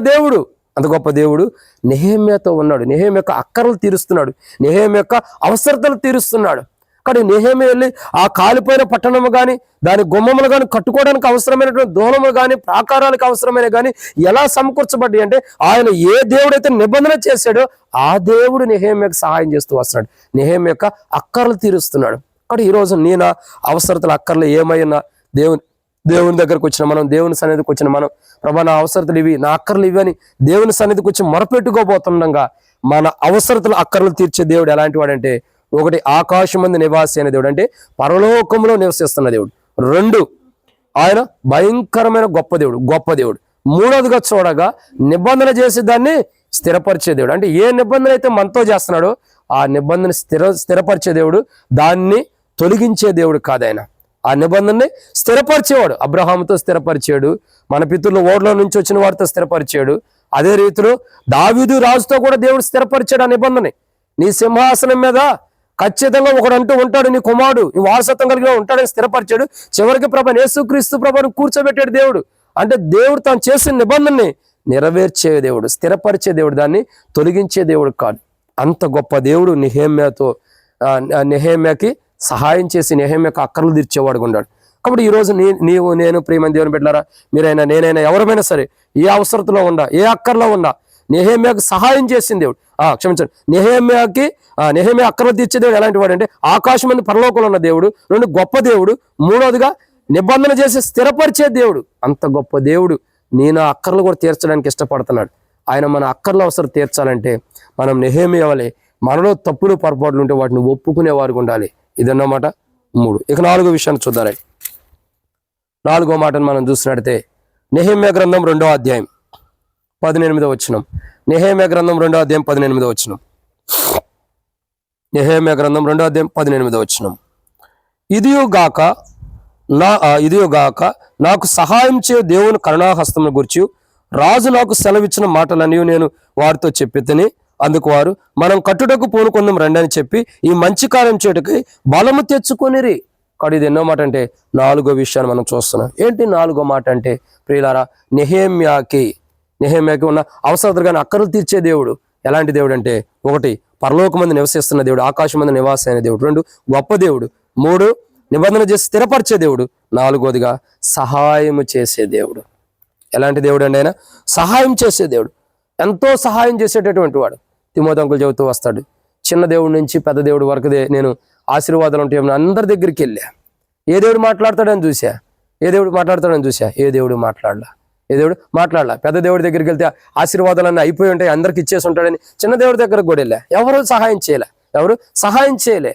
దేవుడు నెహెమ్యాతో ఉన్నాడు. నెహెమ్యా యొక్క అక్కర్లు తీరుస్తున్నాడు, నెహెమ్యా యొక్క అవసరతలు తీరుస్తున్నాడు. కానీ నెహెమ్యా వెళ్ళి ఆ కాలిపోయిన పట్టణము కానీ దాని గుమ్మములు కానీ కట్టుకోవడానికి అవసరమైనటువంటి దూలములు కానీ ప్రాకారాలకు అవసరమైన కానీ ఎలా సమకూర్చబడ్డాయి అంటే ఆయన ఏ దేవుడైతే నిబంధన చేశాడో ఆ దేవుడు నెహెమ్యాకు సహాయం చేస్తూ వస్తున్నాడు. నెహెమ్యా యొక్క అక్కర్లు తీరుస్తున్నాడు. కానీ ఈరోజు నేను అవసరతలు అక్కర్లు ఏమైనా దేవుని దగ్గరకు వచ్చిన మనం, దేవుని సన్నిధికి వచ్చిన మనం, ప్రభా నా అవసరతలు ఇవి, నా అక్కర్లు ఇవి అని దేవుని సన్నిధికి వచ్చి మొరపెట్టుకోబోతుండగా మన అవసరతలు అక్కర్లు తీర్చే దేవుడు ఎలాంటి వాడంటే, ఒకటి ఆకాశమందు నివాసి అనే దేవుడు, అంటే పరలోకంలో నివసిస్తున్న దేవుడు. రెండు, ఆయన భయంకరమైన గొప్ప దేవుడు. మూడోదిగా చూడగా నిబంధన చేసి దాన్ని స్థిరపరిచే దేవుడు. అంటే ఏ నిబంధన అయితే మనతో చేస్తున్నాడో ఆ నిబంధన స్థిరపరిచే దేవుడు, దాన్ని తొలగించే దేవుడు కాదు ఆయన. ఆ నిబంధనని స్థిరపరిచేవాడు. అబ్రహాముతో స్థిరపరిచాడు, మన పితరులు ఓడలో నుంచి వచ్చిన వారితో స్థిరపరిచాడు. అదే రీతిలో దావీదు రాజుతో కూడా దేవుడు స్థిరపరిచాడు ఆ నిబంధన. నీ సింహాసనం మీద ఖచ్చితంగా ఒకడంటూ ఉంటాడు, నీ కుమారుడు ఈ వారసత్వం కలిగిన ఉంటాడని స్థిరపరిచాడు. చివరికి ప్రభు యేసుక్రీస్తు ప్రభుని కూర్చోబెట్టాడు దేవుడు. అంటే దేవుడు తాను చేసిన నిబంధనని నెరవేర్చే దేవుడు, స్థిరపరిచే దేవుడు, దాన్ని తొలగించే దేవుడు కాదు. అంత గొప్ప దేవుడు నెహెమ్యాకి సహాయం చేసి నెహెమ్యాకు అక్కర్లు తీర్చేవాడుగా ఉన్నాడు. కాబట్టి ఈరోజు నేను ప్రియమైన దేవుని బిడ్డలారా, మీరైనా నేనైనా ఎవరైనా సరే ఏ అవసరతలో ఉండా, ఏ అక్కర్లో ఉండా, నెహెమ్యాకు సహాయం చేసిన దేవుడు, క్షమించండి, నెహెమ్యా అక్కర్లు తీర్చే దేవుడు ఎలాంటి వాడు అంటే ఆకాశమందు పరలోకంలో ఉన్న దేవుడు. రెండు, గొప్ప దేవుడు. మూడోదిగా నిబంధన చేసి స్థిరపరిచే దేవుడు. అంత గొప్ప దేవుడు నేను అక్కర్లు కూడా తీర్చడానికి ఇష్టపడుతున్నాడు. ఆయన మన అక్కర్ల అవసరం తీర్చాలంటే మనం నెహెమ్యా వలె మనలో తప్పులు పొరపాట్లు ఉంటే వాటిని ఒప్పుకునేవారు ఉండాలి. ఇదన్నమాట 3. ఇక 4వ విషయాన్ని చూద్దాం. 4వ మాటను మనం చూసినట్లయితే నెహెమ్యా గ్రంథం 2వ అధ్యాయం 18వ వచనం. నెహెమ్యా గ్రంథం 2వ అధ్యాయం 18వ వచనం. నెహెమ్యా గ్రంథం 2వ అధ్యాయం 18వ వచనం. ఇదియోగాక నాకు సహాయం చే దేవుని కరుణాహస్తమును గురించి రాజు నాకు సెలవిచ్చిన మాటలన్నీ నేను వారితో చెప్పితిని. అందుకు వారు, మనం కట్టుటకు పూనుకొందాం రండి అని చెప్పి ఈ మంచి కార్యం చేయటకి బలము తెచ్చుకొనిరి. కాదు, ఇది ఎన్నో మాట అంటే 4వ విషయాన్ని మనం చూస్తున్నాం. ఏంటి 4వ మాట అంటే ప్రియులారా, నెహెమ్యాకి ఉన్న అవసరతలు కానీ అక్కర్లు తీర్చే దేవుడు. ఎలాంటి దేవుడు అంటే, 1, పరలోకమందు నివసిస్తున్న దేవుడు, ఆకాశమందు నివాసి అయిన దేవుడు. 2, గొప్ప దేవుడు. 3, నిబంధన చేసి స్థిరపరిచే దేవుడు. 4వదిగా సహాయం చేసే దేవుడు. ఎలాంటి దేవుడు అండి ఆయన? సహాయం చేసే దేవుడు, ఎంతో సహాయం చేసేటటువంటి వాడు. తిమోతి అంకుల్ చెబుతూ వస్తాడు, చిన్న దేవుడి నుంచి పెద్ద దేవుడి వరకు నేను ఆశీర్వాదాలు ఉంటాయి అందరి దగ్గరికి వెళ్ళా. ఏ దేవుడు మాట్లాడతాడని చూసా, ఏ దేవుడు మాట్లాడలా. పెద్ద దేవుడి దగ్గరికి వెళ్తే ఆశీర్వాదాలన్నీ అయిపోయి ఉంటాయి, అందరికి ఇచ్చేసి ఉంటాడని చిన్న దేవుడి దగ్గరకు కూడా వెళ్ళా. ఎవరు సహాయం చేయలే.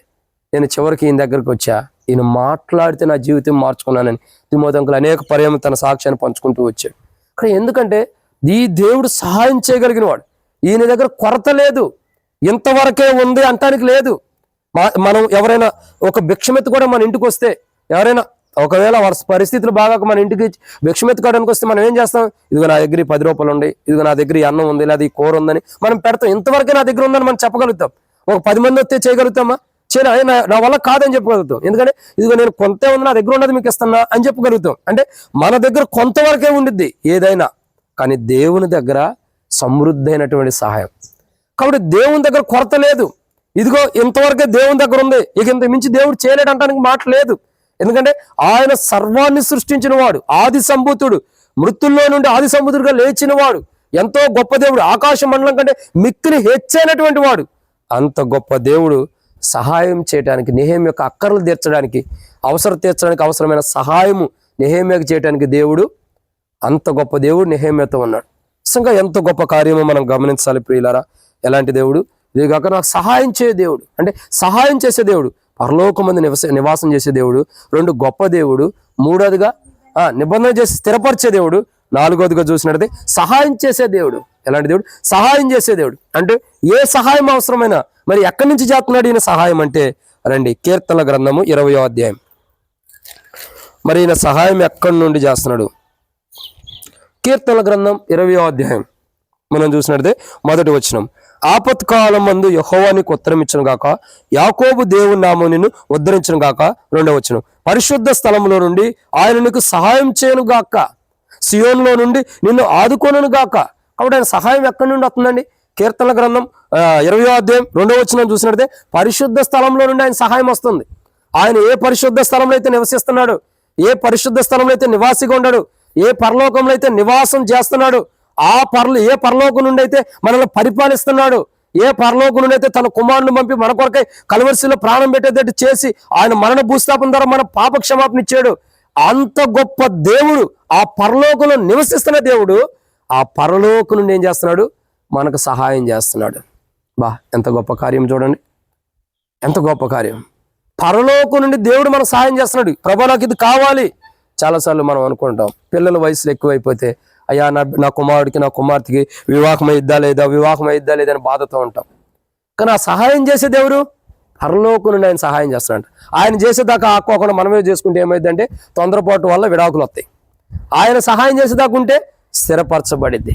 నేను చివరికి ఈయన దగ్గరకు వచ్చా, ఈయన మాట్లాడితే నా జీవితం మార్చుకున్నానని తిమోతి అంకుల్ అనేక పర్యాయం తన సాక్ష్యాన్ని పంచుకుంటూ వచ్చాడు. కానీ ఎందుకంటే ఈ దేవుడు సహాయం చేయగలిగిన వాడు. ఈయన దగ్గర కొరత లేదు, ఇంతవరకే ఉంది అంటానికి లేదు. మనం ఎవరైనా ఒక భిక్షమెత్తి కూడా మన ఇంటికి వస్తే, ఎవరైనా ఒకవేళ వారి పరిస్థితులు బాగా మన ఇంటికి భిక్షమెత్తుకోవడానికి వస్తే మనం ఏం చేస్తాం? ఇదిగో నా దగ్గర 10 రూపాయలు ఉంది, ఇదిగో నా దగ్గర ఈ అన్నం ఉంది, లేదా ఈ కూర ఉందని మనం పెడతాం. ఇంతవరకే నా దగ్గర ఉందని మనం చెప్పగలుగుతాం. ఒక 10 మంది వస్తే చేయగలుగుతామా? నా వల్ల కాదని చెప్పగలుగుతాం. ఎందుకంటే ఇదిగో నేను కొంత ఉంది, నా దగ్గర ఉన్నది మీకు ఇస్తున్నా అని చెప్పగలుగుతాం. అంటే మన దగ్గర కొంతవరకే ఉండిద్ది ఏదైనా. కానీ దేవుని దగ్గర సమృద్ధి అయినటువంటి సహాయం. కాబట్టి దేవుని దగ్గర కొరత లేదు. ఇదిగో ఇంతవరకే దేవుని దగ్గర ఉంది, ఇక ఇంత మించి దేవుడు చేయలేడు అంటానికి మాట లేదు. ఎందుకంటే ఆయన సర్వాన్ని సృష్టించిన వాడు, ఆది సంభూతుడు, మృతుల్లో నుండి ఆది సంభూతుడుగా లేచిన వాడు, ఎంతో గొప్ప దేవుడు, ఆకాశ మండలం కంటే మిక్కిలి హెచ్చైనటువంటి వాడు. అంత గొప్ప దేవుడు సహాయం చేయడానికి, నెహెమ్యా యొక్క అక్కర్లు తీర్చడానికి, అవసరం తీర్చడానికి అవసరమైన సహాయము నెహెమ్యాకు చేయడానికి దేవుడు, అంత గొప్ప దేవుడు నెహెమ్యాతో ఉన్నాడు. నిజంగా ఎంత గొప్ప కార్యమో మనం గమనించాలి ప్రియులారా. ఎలాంటి దేవుడు? ఇది కాక నాకు సహాయం చేయ దేవుడు, అంటే సహాయం చేసే దేవుడు, పరలోకమందు నివాసం చేసే దేవుడు. 2, గొప్ప దేవుడు. 3వదిగా నిబంధన చేసి స్థిరపరిచే దేవుడు. 4వదిగా చూసినట్లయితే సహాయం చేసే దేవుడు. ఎలాంటి దేవుడు? సహాయం చేసే దేవుడు. అంటే ఏ సహాయం అవసరమైనా మరి ఎక్కడి నుంచి చేస్తున్నాడు ఈయన సహాయం అంటే, రండి కీర్తనల గ్రంథము 20వ అధ్యాయం. మరి ఈయన సహాయం ఎక్కడి నుండి చేస్తున్నాడు? కీర్తనల గ్రంథం 20వ అధ్యాయం మనం చూసినట్లయితే 1వ వచనం. ఆపత్కాలం మందు యెహోవానికి ఉత్తరం ఇచ్చును గాక, యాకోబు దేవుని నామమున నిన్ను ఉద్ధరించును గాక. 2వ వచనం. పరిశుద్ధ స్థలంలో నుండి ఆయన నీకు సహాయం చేయను గాక, సియోనులో నుండి నిన్ను ఆదుకొనును గాక. కాబట్టి ఆయన సహాయం ఎక్కడి నుండి వస్తుందండి? కీర్తనల గ్రంథం 20వ అధ్యాయం 2వ వచనం చూసినట్లయితే పరిశుద్ధ స్థలంలో నుండి ఆయన సహాయం వస్తుంది. ఆయన ఏ పరిశుద్ధ స్థలంలో అయితే నివసిస్తున్నాడు, ఏ పరిశుద్ధ స్థలంలో అయితే నివాసిగా ఉన్నాడు, ఏ పరలోకంలో అయితే నివాసం చేస్తున్నాడు, ఏ పరలోకం నుండి అయితే మనల్ని పరిపాలిస్తున్నాడు, ఏ పరలోకం నుండి అయితే తన కుమారుని పంపి మన కొరకై కలవరిశిలో ప్రాణం పెట్టేటట్టు చేసి ఆయన మరణ భూస్థాపన ద్వారా మన పాప క్షమాపణ ఇచ్చాడు. అంత గొప్ప దేవుడు, ఆ పరలోకంలో నివసిస్తున్న దేవుడు ఆ పరలోకం నుండి ఏం చేస్తున్నాడు? మనకు సహాయం చేస్తున్నాడు. ఎంత గొప్ప కార్యం చూడండి, ఎంత గొప్ప కార్యం. పరలోకం నుండి దేవుడు మనకు సహాయం చేస్తున్నాడు. ప్రభా నాకు ఇది కావాలి. చాలాసార్లు మనం అనుకుంటాం, పిల్లల వయసులో ఎక్కువైపోతే అయ్యా నా కుమారుడికి నా కుమార్తెకి వివాహం అయిద్దా లేదా అని బాధతో ఉంటాం. కానీ ఆ సహాయం చేసే దేవుడు పరలోకం నుండి ఆయన సహాయం చేస్తున్నాడు. ఆయన చేసేదాకా ఆకోకుండా మనమే చేసుకుంటే ఏమైందంటే తొందరపాటు వల్ల విడాకులు వస్తాయి. ఆయన సహాయం చేసేదాకా ఉంటే స్థిరపరచబడిద్ది.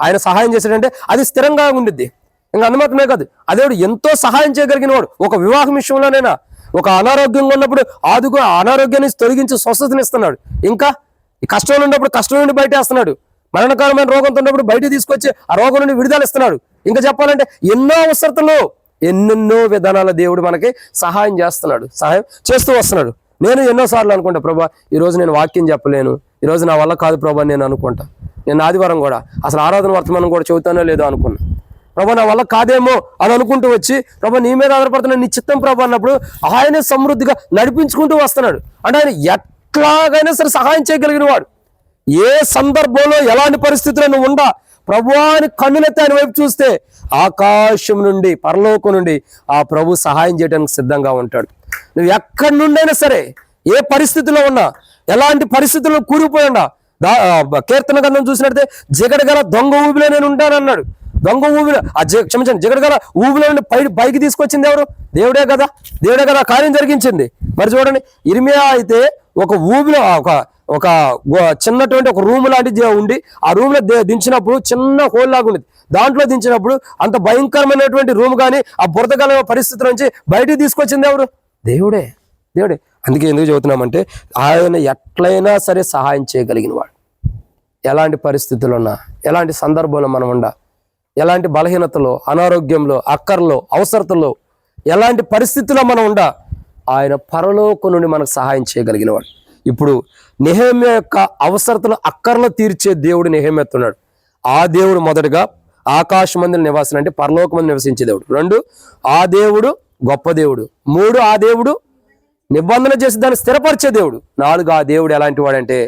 ఆయన సహాయం చేసేటంటే అది స్థిరంగా ఉండిద్ది. ఇంకా అందుమాత్రమే కాదు, అదేవుడు ఎంతో సహాయం చేయగలిగిన వాడు. ఒక వివాహం విషయంలోనైనా, ఒక అనారోగ్యంగా ఉన్నప్పుడు అనారోగ్యాన్ని తొలగించి స్వస్థతనిస్తున్నాడు. ఇంకా ఈ కష్టంలో ఉన్నప్పుడు కష్టం నుండి బయటేస్తున్నాడు. మరణకరమైన రోగంతో ఉన్నప్పుడు బయట తీసుకొచ్చి ఆ రోగం నుండి విడుదల ఇస్తున్నాడు. ఇంకా చెప్పాలంటే ఎన్నో అవసరతలు, ఎన్నెన్నో విధానాల దేవుడు మనకి సహాయం చేస్తున్నాడు, సహాయం చేస్తూ వస్తున్నాడు. నేను ఎన్నోసార్లు అనుకుంటా, ప్రభా ఈరోజు నేను వాక్యం చెప్పలేను, ఈరోజు నా వల్ల కాదు ప్రభా నేను అనుకుంటా. నేను ఆదివారం కూడా అసలు ఆరాధన వర్తమానం కూడా చెబుతానో లేదో అనుకున్నా. ప్రభా నా వల్ల కాదేమో అని అనుకుంటూ వచ్చి, ప్రభా నీ మీద ఆధారపడుతున్నా, నీ చిత్తం ప్రభా అన్నప్పుడు ఆయనే సమృద్ధిగా నడిపించుకుంటూ వస్తున్నాడు. అంటే ఆయన ఎట్లాగైనా సరే సహాయం చేయగలిగిన వాడు. ఏ సందర్భంలో ఎలాంటి పరిస్థితుల్లో నువ్వు ఉండా ప్రభువాని కన్నులెత్తి ఆయన వైపు చూస్తే ఆకాశం నుండి పరలోకం నుండి ఆ ప్రభు సహాయం చేయడానికి సిద్ధంగా ఉంటాడు. నువ్వు ఎక్కడి నుండైనా సరే, ఏ పరిస్థితిలో ఉన్నా, ఎలాంటి పరిస్థితుల్లో కూలిపోయి ఉన్నా, కీర్తన గ్రంథం చూసినట్టే జిగడగల దొంగ ఊబిలో నేను ఉంటానన్నాడు. దొంగ ఊబిలో క్షమించండి, జిగడగల ఊబిలో నుండి పైకి తీసుకొచ్చింది ఎవరు? దేవుడే కదా. దేవుడే కదా కార్యం జరిగించింది. మరి చూడండి, ఇర్మియా అయితే ఒక ఊబిలో ఒక చిన్నటువంటి ఒక రూమ్ లాంటిది ఉండి, ఆ రూమ్ లో దించినప్పుడు చిన్న హోల్ లాగా ఉండేది. దాంట్లో దించినప్పుడు అంత భయంకరమైనటువంటి రూమ్ కానీ ఆ బురదగల పరిస్థితుల నుంచి బయటికి తీసుకొచ్చింది ఎవరు? దేవుడే. దేవుడే. అందుకే ఎందుకు చెబుతున్నామంటే ఆయన ఎట్లయినా సరే సహాయం చేయగలిగిన వాడు. ఎలాంటి పరిస్థితులు ఉన్నా, ఎలాంటి సందర్భంలో మనం ఉండా, ఎలాంటి బలహీనతలో, అనారోగ్యంలో, అక్కర్లో, అవసరతల్లో, ఎలాంటి పరిస్థితుల్లో మనం ఉండా ఆయన పరలోకం నుండి మనకు సహాయం చేయగలిగిన వాడు. ఇప్పుడు నెహెమ్యా యొక్క అవసరతలు అక్కర్లు తీర్చే దేవుడు నెహెమ్యాతున్నాడు. ఆ దేవుడు మొదటగా ఆకాశమందుల నివాసం అంటే పరలోకమందు నివసించే దేవుడు. 2 ఆ దేవుడు గొప్ప దేవుడు. 3 ఆ దేవుడు నిబంధన చేసి దాన్ని స్థిరపరిచే దేవుడు. 4 ఆ దేవుడు ఎలాంటి వాడంటే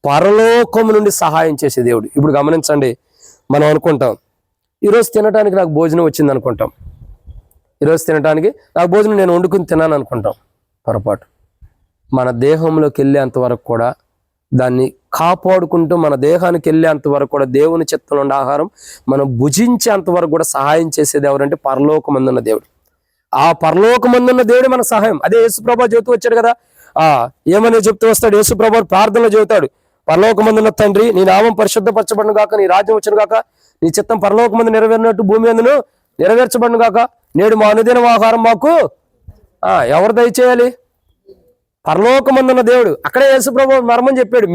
పరలోకము నుండి సహాయం చేసే దేవుడు. ఇప్పుడు గమనించండి, మనం అనుకుంటాం ఈరోజు తినడానికి నాకు భోజనం వచ్చింది అనుకుంటాం. ఈరోజు తినడానికి నాకు భోజనం నేను వండుకుని తిన్నాను అనుకుంటాం. పొరపాటు. మన దేహంలోకి వెళ్ళేంత వరకు కూడా దాన్ని కాపాడుకుంటూ, మన దేహానికి వెళ్ళేంత వరకు కూడా దేవుని చిత్తంలో ఉండే ఆహారం మనం భుజించేంత వరకు కూడా సహాయం చేసేది ఎవరంటే పరలోకమందున్న దేవుడు. ఆ పరలోకమందున్న దేవుడు మన సహాయం. అదే యేసుప్రభు చెబుతూ వచ్చాడు కదా. ఏమని చెప్తూ వస్తాడు యేసుప్రభు? ప్రార్థనలో చెబుతాడు, పరలోకమందున్న తండ్రి, నీ నామం పరిశుద్ధపరచబడును గాక, నీ రాజ్యం వచ్చును గాక, నీ చిత్తం పరలోకమందు నెరవేరినట్టు భూమి అందును నెరవేర్చబడును గాక, నేడు మా అనుదిన ఆహారం మాకు ఎవరు దయచేయాలి? పరలోకమందున్న దేవుడు. అక్కడే యేసుప్రభు మర్మం చెప్పాడు,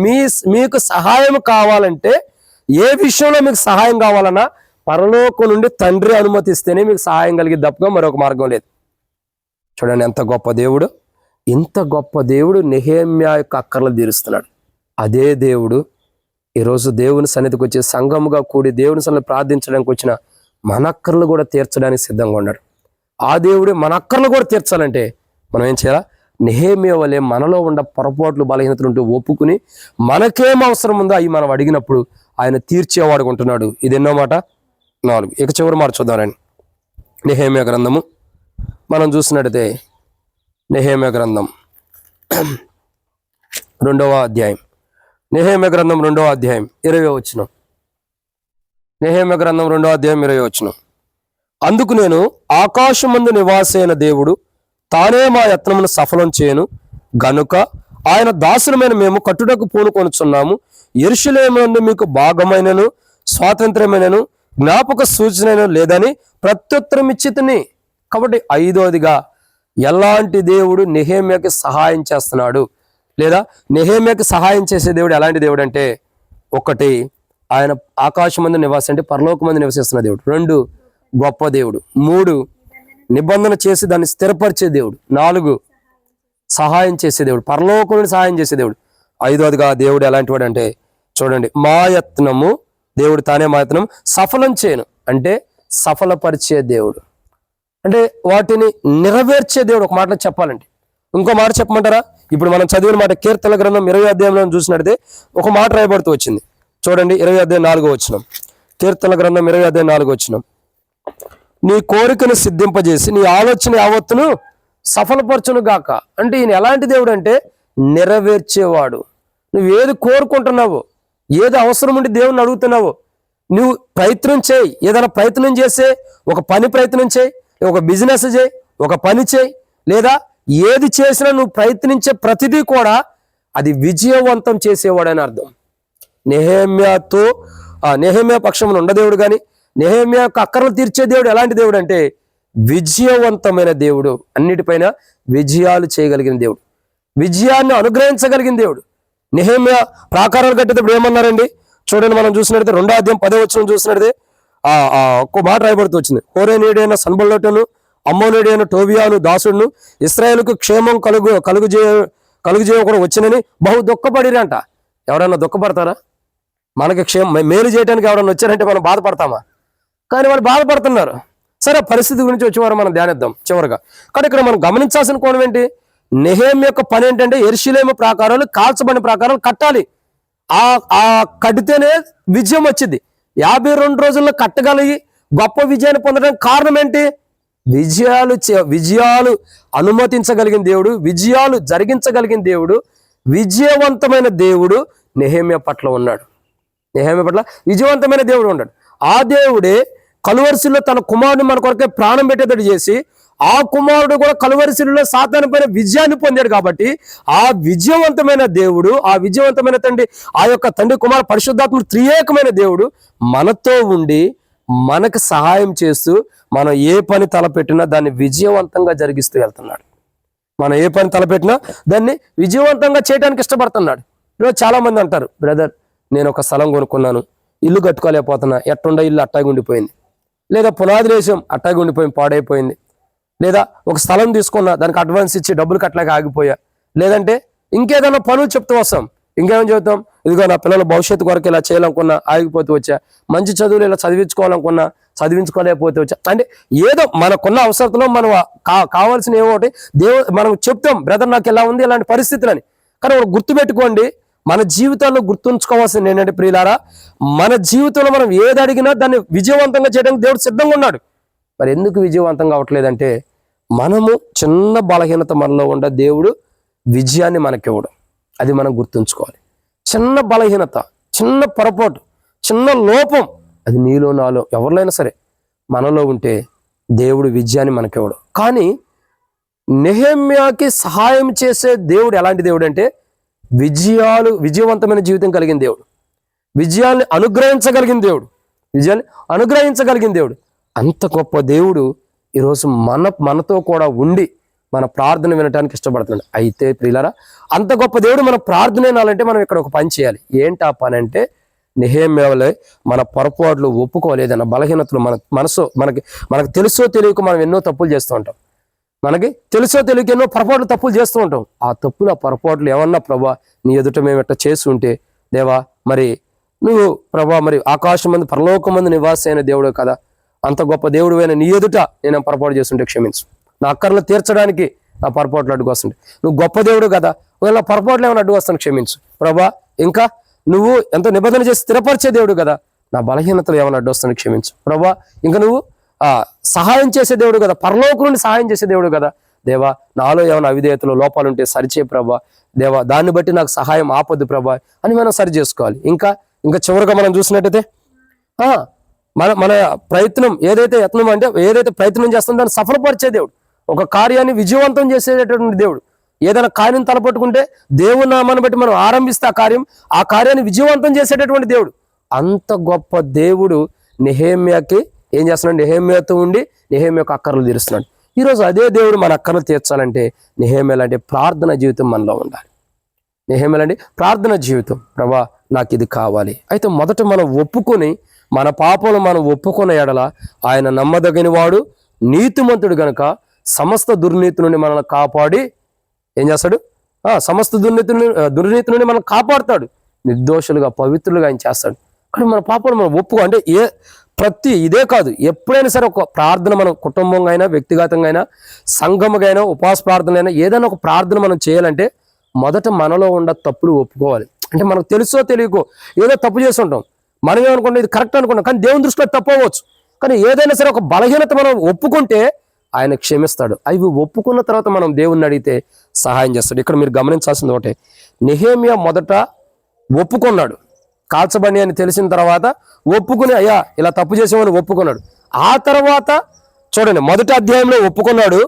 మీకు సహాయం కావాలంటే, ఏ విషయంలో మీకు సహాయం కావాలన్నా పరలోకం నుండి తండ్రి అనుమతిస్తేనే మీకు సహాయం కలిగి తప్పగా మరొక మార్గం లేదు. చూడండి ఎంత గొప్ప దేవుడు. ఇంత గొప్ప దేవుడు నెహెమ్యా యొక్క అక్కర్లు తీరుస్తున్నాడు. అదే దేవుడు ఈరోజు దేవుని సన్నిధికి వచ్చి సంఘముగా కూడి దేవుని సన్నిధిని ప్రార్థించడానికి వచ్చిన మన అక్కర్లు కూడా తీర్చడానికి సిద్ధంగా ఉన్నాడు. ఆ దేవుడు మన అక్కర్లు కూడా తీర్చాలంటే మనం ఏం చేయాలా? నెహెమ్యా వలె మనలో ఉన్న పొరపాట్లు, బలహీనతలు ఉంటూ ఒప్పుకుని మనకేం అవసరం ఉందో అవి మనం అడిగినప్పుడు ఆయన తీర్చేవాడు ఉంటున్నాడు. ఇది ఎన్నో మాట? 4. ఇక చివరి మాట చూద్దామండి. నెహెమ్యా గ్రంథము మనం చూసినట్టయితే నెహెమ్యా గ్రంథం 2వ అధ్యాయం. నెహెమ్యా గ్రంథం 2వ అధ్యాయం 20వ వచనం. నెహెమ్యా గ్రంథం 2వ అధ్యాయం 20వ వచనం. అందుకు నేను ఆకాశమందు నివాసైన దేవుడు తానే మా యత్నమును సఫలం చేయను గనుక ఆయన దాసులమైన మేము కట్టుటకు పూనుకొనుచున్నాము. యెరూషలేమునందు మీకు భాగమైనను స్వాతంత్రమైనను జ్ఞాపక సూచన లేదని ప్రత్యుత్తరం ఇచ్చితిని. కాబట్టి 5వదిగా ఎలాంటి దేవుడు నెహెమ్యాకి సహాయం చేస్తున్నాడు, లేదా నెహెమ్యాకి సహాయం చేసే దేవుడు ఎలాంటి దేవుడు అంటే, 1 ఆయన ఆకాశమందు నివాసం అంటే పరలోకమందు నివసిస్తున్న దేవుడు. 2 గొప్ప దేవుడు. 3 నిబంధన చేసి దాన్ని స్థిరపరిచే దేవుడు. 4 సహాయం చేసే దేవుడు, పరలోకం నుండి సహాయం చేసే దేవుడు. ఐదవదిగా దేవుడు ఎలాంటి వాడు అంటే చూడండి, మా యత్నము, దేవుడు తానే మా యత్నం సఫలం చేయను అంటే సఫలపరిచే దేవుడు, అంటే వాటిని నెరవేర్చే దేవుడు. ఒక మాటలో చెప్పాలంటే, ఇంకో మాట చెప్పమంటారా? ఇప్పుడు మనం చదివిన మాట కీర్తనల గ్రంథం 20వ అధ్యాయంలో చూసినట్లయితే ఒక మాట రాయబడుతూ వచ్చింది. చూడండి 20వ అధ్యాయం 4వ వచనం, కీర్తనల గ్రంథం 20వ అధ్యాయం 4వ వచనం. నీ కోరికను సిద్ధింపజేసి నీ ఆలోచన యావత్తును సఫలపరచును గాక. అంటే ఈయన ఎలాంటి దేవుడు అంటే నెరవేర్చేవాడు. నువ్వు ఏది కోరుకుంటున్నావో, ఏది అవసరం ఉండి దేవుణ్ణి అడుగుతున్నావో, నువ్వు ప్రయత్నం చేయి. ఏదైనా ప్రయత్నం చేసే, ఒక పని ప్రయత్నం చేయి, ఒక బిజినెస్ చేయి, ఒక పని చేయి, లేదా ఏది చేసినా నువ్వు ప్రయత్నించే ప్రతిదీ కూడా అది విజయవంతం చేసేవాడని అర్థం. నెహెమ్యా పక్షమున ఉండ దేవుడు కానీ నెహెమ్యా యొక్క అక్కరలు తీర్చే దేవుడు ఎలాంటి దేవుడు అంటే విజయవంతమైన దేవుడు, అన్నిటిపైన విజయాలు చేయగలిగిన దేవుడు, విజయాన్ని అనుగ్రహించగలిగిన దేవుడు. నెహెమ్యా ప్రాకారాలు కట్టేటప్పుడు ఏమన్నారండి? చూడండి, మనం చూసినట్లయితే 2వ అధ్యాయం 10వ వచనం చూసినట్లయితే ఒక్క మాట రాయబడుతూ వచ్చింది. హోరేనీయుడైన సన్బల్లటును, అమ్మోనీయుడైన టోబియాను దాసుడును ఇశ్రాయేలుకు క్షేమం కలుగుజేయకుండా వచ్చినని బహు దుఃఖపడిరంట. ఎవరన్నా దుఃఖపడతారా? మనకి మేలు చేయడానికి ఎవరన్నా వచ్చారంటే మనం బాధపడతామా? కానీ వాళ్ళు బాధపడుతున్నారు. సరే, పరిస్థితి గురించి వచ్చేవారు మనం ధ్యానిద్దాం చివరిగా. కానీ ఇక్కడ మనం గమనించాల్సిన కోణం ఏంటి? నెహెమ్యా యొక్క పని ఏంటంటే యెరూషలేము ప్రాకారాలు, కాల్చబడిన ప్రాకారాలు కట్టాలి. ఆ కడితేనే విజయం వచ్చింది. 52 రోజుల్లో కట్టగలిగి గొప్ప విజయాన్ని పొందడానికి కారణం ఏంటి? విజయాలు అనుమతించగలిగిన దేవుడు, విజయాలు జరిగించగలిగిన దేవుడు, విజయవంతమైన దేవుడు నెహెమ్యా పట్ల ఉన్నాడు. నెహెమ్యా పట్ల విజయవంతమైన దేవుడు ఉన్నాడు. ఆ దేవుడే కలువరిశిలో తన కుమారుని మన కొరకే ప్రాణం పెట్టేటట్టు చేసి, ఆ కుమారుడు కూడా కలువరిశిలో సాతాను పైన విజయాన్ని పొందాడు. కాబట్టి ఆ విజయవంతమైన దేవుడు, ఆ విజయవంతమైన తండ్రి, ఆ యొక్క తండ్రి కుమార పరిశుద్ధాత్ముడు త్రియేకమైన దేవుడు మనతో ఉండి మనకు సహాయం చేస్తూ మనం ఏ పని తలపెట్టినా దాన్ని విజయవంతంగా జరిగిస్తూ వెళ్తున్నాడు. మనం ఏ పని తలపెట్టినా దాన్ని విజయవంతంగా చేయడానికి ఇష్టపడుతున్నాడు. ఈరోజు చాలా మంది అంటారు, బ్రదర్ నేను ఒక స్థలం కొనుక్కున్నాను, ఇల్లు కట్టుకోలేకపోతున్నా, ఎట్టుండ ఇల్లు అట్టాగి ఉండిపోయింది, లేదా పునాది వేషం అట్టాగి ఉండిపోయింది, పాడైపోయింది, లేదా ఒక స్థలం తీసుకున్నా దానికి అడ్వాన్స్ ఇచ్చి డబ్బులు కట్టలేక ఆగిపోయా, లేదంటే ఇంకేదైనా పనులు చెప్తూ వస్తాం. ఇంకేమని చెబుతాం? ఇదిగో నా పిల్లల భవిష్యత్తు కొరకు ఇలా చేయాలనుకున్నా ఆగిపోతూ వచ్చా, మంచి చదువులు ఇలా చదివించుకోవాలనుకున్నా చదివించుకోలేకపోతే వచ్చా. అంటే ఏదో మనకున్న అవసరంలో మనం కావాల్సిన ఏమోటి మనం చెప్తాం, బ్రదర్ నాకు ఎలా ఉంది ఇలాంటి పరిస్థితులని. కానీ ఒకటి గుర్తుపెట్టుకోండి, మన జీవితాల్లో గుర్తుంచుకోవాల్సింది ఏంటంటే ప్రియులారా, మన జీవితంలో మనం ఏది అడిగినా దాన్ని విజయవంతంగా చేయడానికి దేవుడు సిద్ధంగా ఉన్నాడు. మరి ఎందుకు విజయవంతంగా అవ్వట్లేదంటే మనము చిన్న బలహీనత మనలో ఉండ దేవుడు విజయాన్ని మనకివ్వడం, అది మనం గుర్తుంచుకోవాలి. చిన్న బలహీనత, చిన్న పొరపాటు, చిన్న లోపం, అది నీలో నాలో ఎవరినైనా సరే మనలో ఉంటే దేవుడు విజయాన్ని మనకివ్వడం. కానీ నెహెమ్యాకి సహాయం చేసే దేవుడు ఎలాంటి దేవుడు అంటే విజయవంతమైన జీవితం కలిగిన దేవుడు, విజయాన్ని అనుగ్రహించగలిగిన దేవుడు, అంత గొప్ప దేవుడు ఈరోజు మనతో కూడా ఉండి మన ప్రార్థన వినడానికి ఇష్టపడుతున్నాడు. అయితే ప్రియులారా, అంత గొప్ప దేవుడు మన ప్రార్థన వినాలంటే మనం ఇక్కడ ఒక పని చేయాలి. ఏంటి ఆ పని అంటే, నెహెమ్యాలో మన పొరపాట్లు ఒప్పుకోలేదన్న బలహీనతలు మనకు తెలుసో తెలియక మనం ఎన్నో తప్పులు చేస్తూ ఉంటాం. మనకి తెలుసో తెలియక ఎన్నో తప్పులు చేస్తూ ఉంటాం. ఆ పొరపాట్లు ఏమన్నా ప్రభా నీ ఎదుట మేము ఎట్లా చేసి ఉంటే, దేవా మరి నువ్వు ప్రభా మరి ఆకాశం మంది పరలోకం మంది నివాస అయిన దేవుడు కదా, అంత గొప్ప దేవుడు అయిన నీ ఎదుట నేను పొరపాటు చేస్తుంటే క్షమించు, నా అక్కర్లు తీర్చడానికి నా పొరపాట్లు అడ్డు వస్తుంటే, నువ్వు గొప్ప దేవుడు కదా, ఒకవేళ పొరపాట్లు ఏమైనా అడ్డు వస్తాను క్షమించు ప్రభా, ఇంకా నువ్వు ఎంతో నిబంధన చేసి స్థిరపరిచే దేవుడు కదా, నా బలహీనతలు ఏమైనా అడ్డు వస్తాను క్షమించు ప్రభా, ఇంకా నువ్వు సహాయం చేసే దేవుడు కదా, పరలోకం నుండి సహాయం చేసే దేవుడు కదా, దేవా నాలో ఏమైనా అవిధేయతలు లోపాలు ఉంటే సరిచే ప్రభా, దేవా దాన్ని బట్టి నాకు సహాయం ఆపొద్దు ప్రభా అని మనం సరి చేసుకోవాలి. ఇంకా చివరిగా మనం చూసినట్టయితే మన ప్రయత్నం ఏదైతే యత్నం అంటే ఏదైతే ప్రయత్నం చేస్తుందో దాన్ని సఫలపరిచే దేవుడు, ఒక కార్యాన్ని విజయవంతం చేసేటటువంటి దేవుడు. ఏదైనా కార్యం తలపట్టుకుంటే దేవుని నామాన్ని బట్టి మనం ఆరంభిస్తే ఆ కార్యాన్ని విజయవంతం చేసేటటువంటి దేవుడు. అంత గొప్ప దేవుడు నెహెమ్యాకి ఏం చేస్తున్నాడు? నెహెమ్యాతో ఉండి నెహెమ్యాకు అక్కర్లు తీరుస్తున్నాడు. ఈరోజు అదే దేవుడు మన అక్కర్లు తీర్చాలంటే నెహెమ్యా లాంటి ప్రార్థన జీవితం మనలో ఉండాలి. నెహెమ్యా లాంటి ప్రార్థన జీవితం, ప్రభా నాకు ఇది కావాలి. అయితే మొదట మనం ఒప్పుకొని మన పాపలు మనం ఒప్పుకున్న ఎడల ఆయన నమ్మదగిన వాడు, నీతిమంతుడు గనుక సమస్త దుర్నీతి నుండి మనల్ని కాపాడి ఏం చేస్తాడు? సమస్త దుర్నీతి నుండి మనం కాపాడుతాడు. నిర్దోషులుగా పవిత్రులుగా ఆయన చేస్తాడు. కానీ మన పాపాలు మనం ఒప్పుకో అంటే ఇదే కాదు, ఎప్పుడైనా సరే ఒక ప్రార్థన మనం కుటుంబంగా అయినా వ్యక్తిగతంగా అయినా సంఘముగా అయినా ఉపవాస ప్రార్థనలైనా ఏదైనా ఒక ప్రార్థన మనం చేయాలంటే మొదట మనలో ఉన్న తప్పులు ఒప్పుకోవాలి. అంటే మనకు తెలుసో తెలియకో ఏదో తప్పు చేసి ఉంటాం, మనం ఏమనుకుంటాం ఇది కరెక్ట్ అనుకుంటాం, కానీ దేవుని దృష్టిలో తప్పు అవ్వచ్చు. కానీ ఏదైనా సరే ఒక బలహీనత మనం ఒప్పుకుంటే ఆయన క్షమిస్తాడు. అవి ఒప్పుకున్న తర్వాత మనం దేవుణ్ణి అడిగితే సహాయం చేస్తాడు. ఇక్కడ మీరు గమనించాల్సింది ఒకటే, నెహెమ్యా మొదట ఒప్పుకున్నాడు. కాల్చబడి అని తెలిసిన తర్వాత ఒప్పుకుని అయ్యా ఇలా తప్పు చేసామని ఒప్పుకున్నాడు. ఆ తర్వాత చూడండి, మొదటి అధ్యాయంలో ఒప్పుకున్నాడు,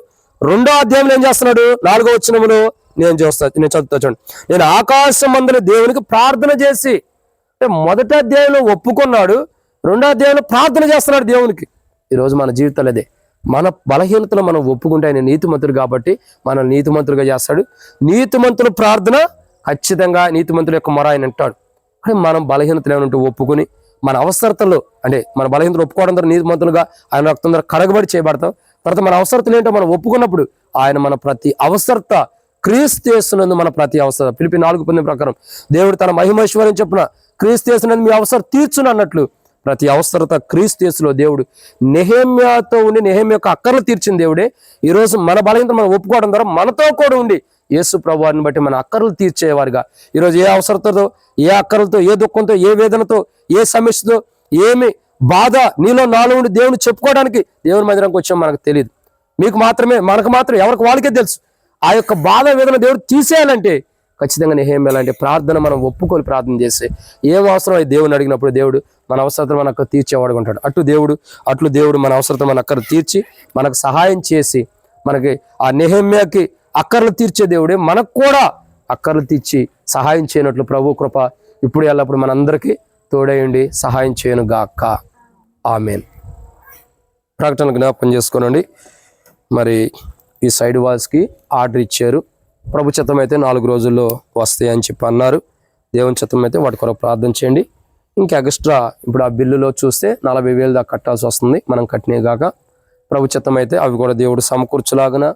రెండో అధ్యాయంలో ఏం చేస్తున్నాడు? 4వ వచనంలో నేను చదువుతా చూడండి, నేను ఆకాశం మందుల దేవునికి ప్రార్థన చేసి, అంటే మొదటి అధ్యాయంలో ఒప్పుకున్నాడు, రెండో అధ్యాయంలో ప్రార్థన చేస్తున్నాడు దేవునికి. ఈరోజు మన జీవితాలు అదే, మన బలహీనతలు మనం ఒప్పుకుంటే ఆయన నీతిమంతుడు కాబట్టి మనం నీతిమంతులుగా చేస్తాడు. నీతిమంతుల ప్రార్థన ఖచ్చితంగా నీతిమంతుల యొక్క మొర ఆయన వింటాడు. కానీ మనం బలహీనతలు ఏమంటూ ఒప్పుకొని మన అవసరతలు, అంటే మన బలహీనతలు ఒప్పుకోవడం ద్వారా నీతిమంతులుగా ఆయన రక్తం ద్వారా కడగబడి చేయబడతాం. తర్వాత మన అవసరతలు ఏంటో మనం ఒప్పుకున్నప్పుడు ఆయన మన ప్రతి అవసరత క్రీస్తు యేసునందు మన ప్రతి అవసరం, ఫిలిప్పీ 4:10 ప్రకారం దేవుడు తన మహిమైశ్వర్యం చొప్పున క్రీస్తు యేసునందు మీ అవసరం తీర్చును అన్నట్లు ప్రతి అవసరత క్రీస్తు యేసులో దేవుడు నెహెమ్యాతో ఉండి నెహెమ్యా యొక్క అక్కర్లు తీర్చిన దేవుడే ఈరోజు మన బలహీనత మనం ఒప్పుకోవడం ద్వారా మనతో కూడా ఉండి యేసు ప్రభువారిని బట్టి మన అక్కర్లు తీర్చేవారుగా ఈరోజు ఏ అవసరతతో, ఏ అక్కర్లతో, ఏ దుఃఖంతో, ఏ వేదనతో, ఏ సమస్యతో, ఏమి బాధ నాలో ఉండి దేవుని చెప్పుకోవడానికి దేవుని మందిరానికి వచ్చాం మనకు తెలియదు. మీకు మాత్రమే, మనకు మాత్రం, ఎవరికి వాళ్ళకే తెలుసు. ఆ యొక్క బాధ వేదన దేవుడు తీసేయాలంటే ఖచ్చితంగా నెహెమ్యా లాంటి ప్రార్థన మనం ఒప్పుకొని ప్రార్థన చేస్తే ఏం అవసరం అది దేవుని అడిగినప్పుడు దేవుడు మన అవసరతను మన అక్కడ తీర్చేవాడుగా ఉంటాడు. అట్లు దేవుడు మన అవసరత మన అక్కడ తీర్చి మనకు సహాయం చేసి, మనకి ఆ నెహెమ్యాకి అక్కర్లు తీర్చే దేవుడే మనకు కూడా అక్కర్లు తీర్చి సహాయం చేయనట్లు ప్రభు కృప ఇప్పుడు ఎల్లప్పుడు మనందరికీ తోడైండి సహాయం చేయను గాక. ఆమేన్. ప్రకటన జ్ఞాపకం చేసుకోనండి. మరి ఈ సైడ్ వాల్స్కి ఆర్డర్ ఇచ్చారు. ప్రభు చిత్తం అయితే 4 రోజుల్లో వస్తాయి అని చెప్పి అన్నారు. దేవుని చిత్తం అయితే వాటి కొరకు ప్రార్థన చేయండి. ఇంకా ఎక్స్ట్రా ఇప్పుడు ఆ బిల్లులో చూస్తే 40,000 దాకా కట్టాల్సి వస్తుంది, మనం కట్టినే కాక. ప్రభు చిత్తం అయితే అవి కూడా దేవుడు సమకూర్చులాగా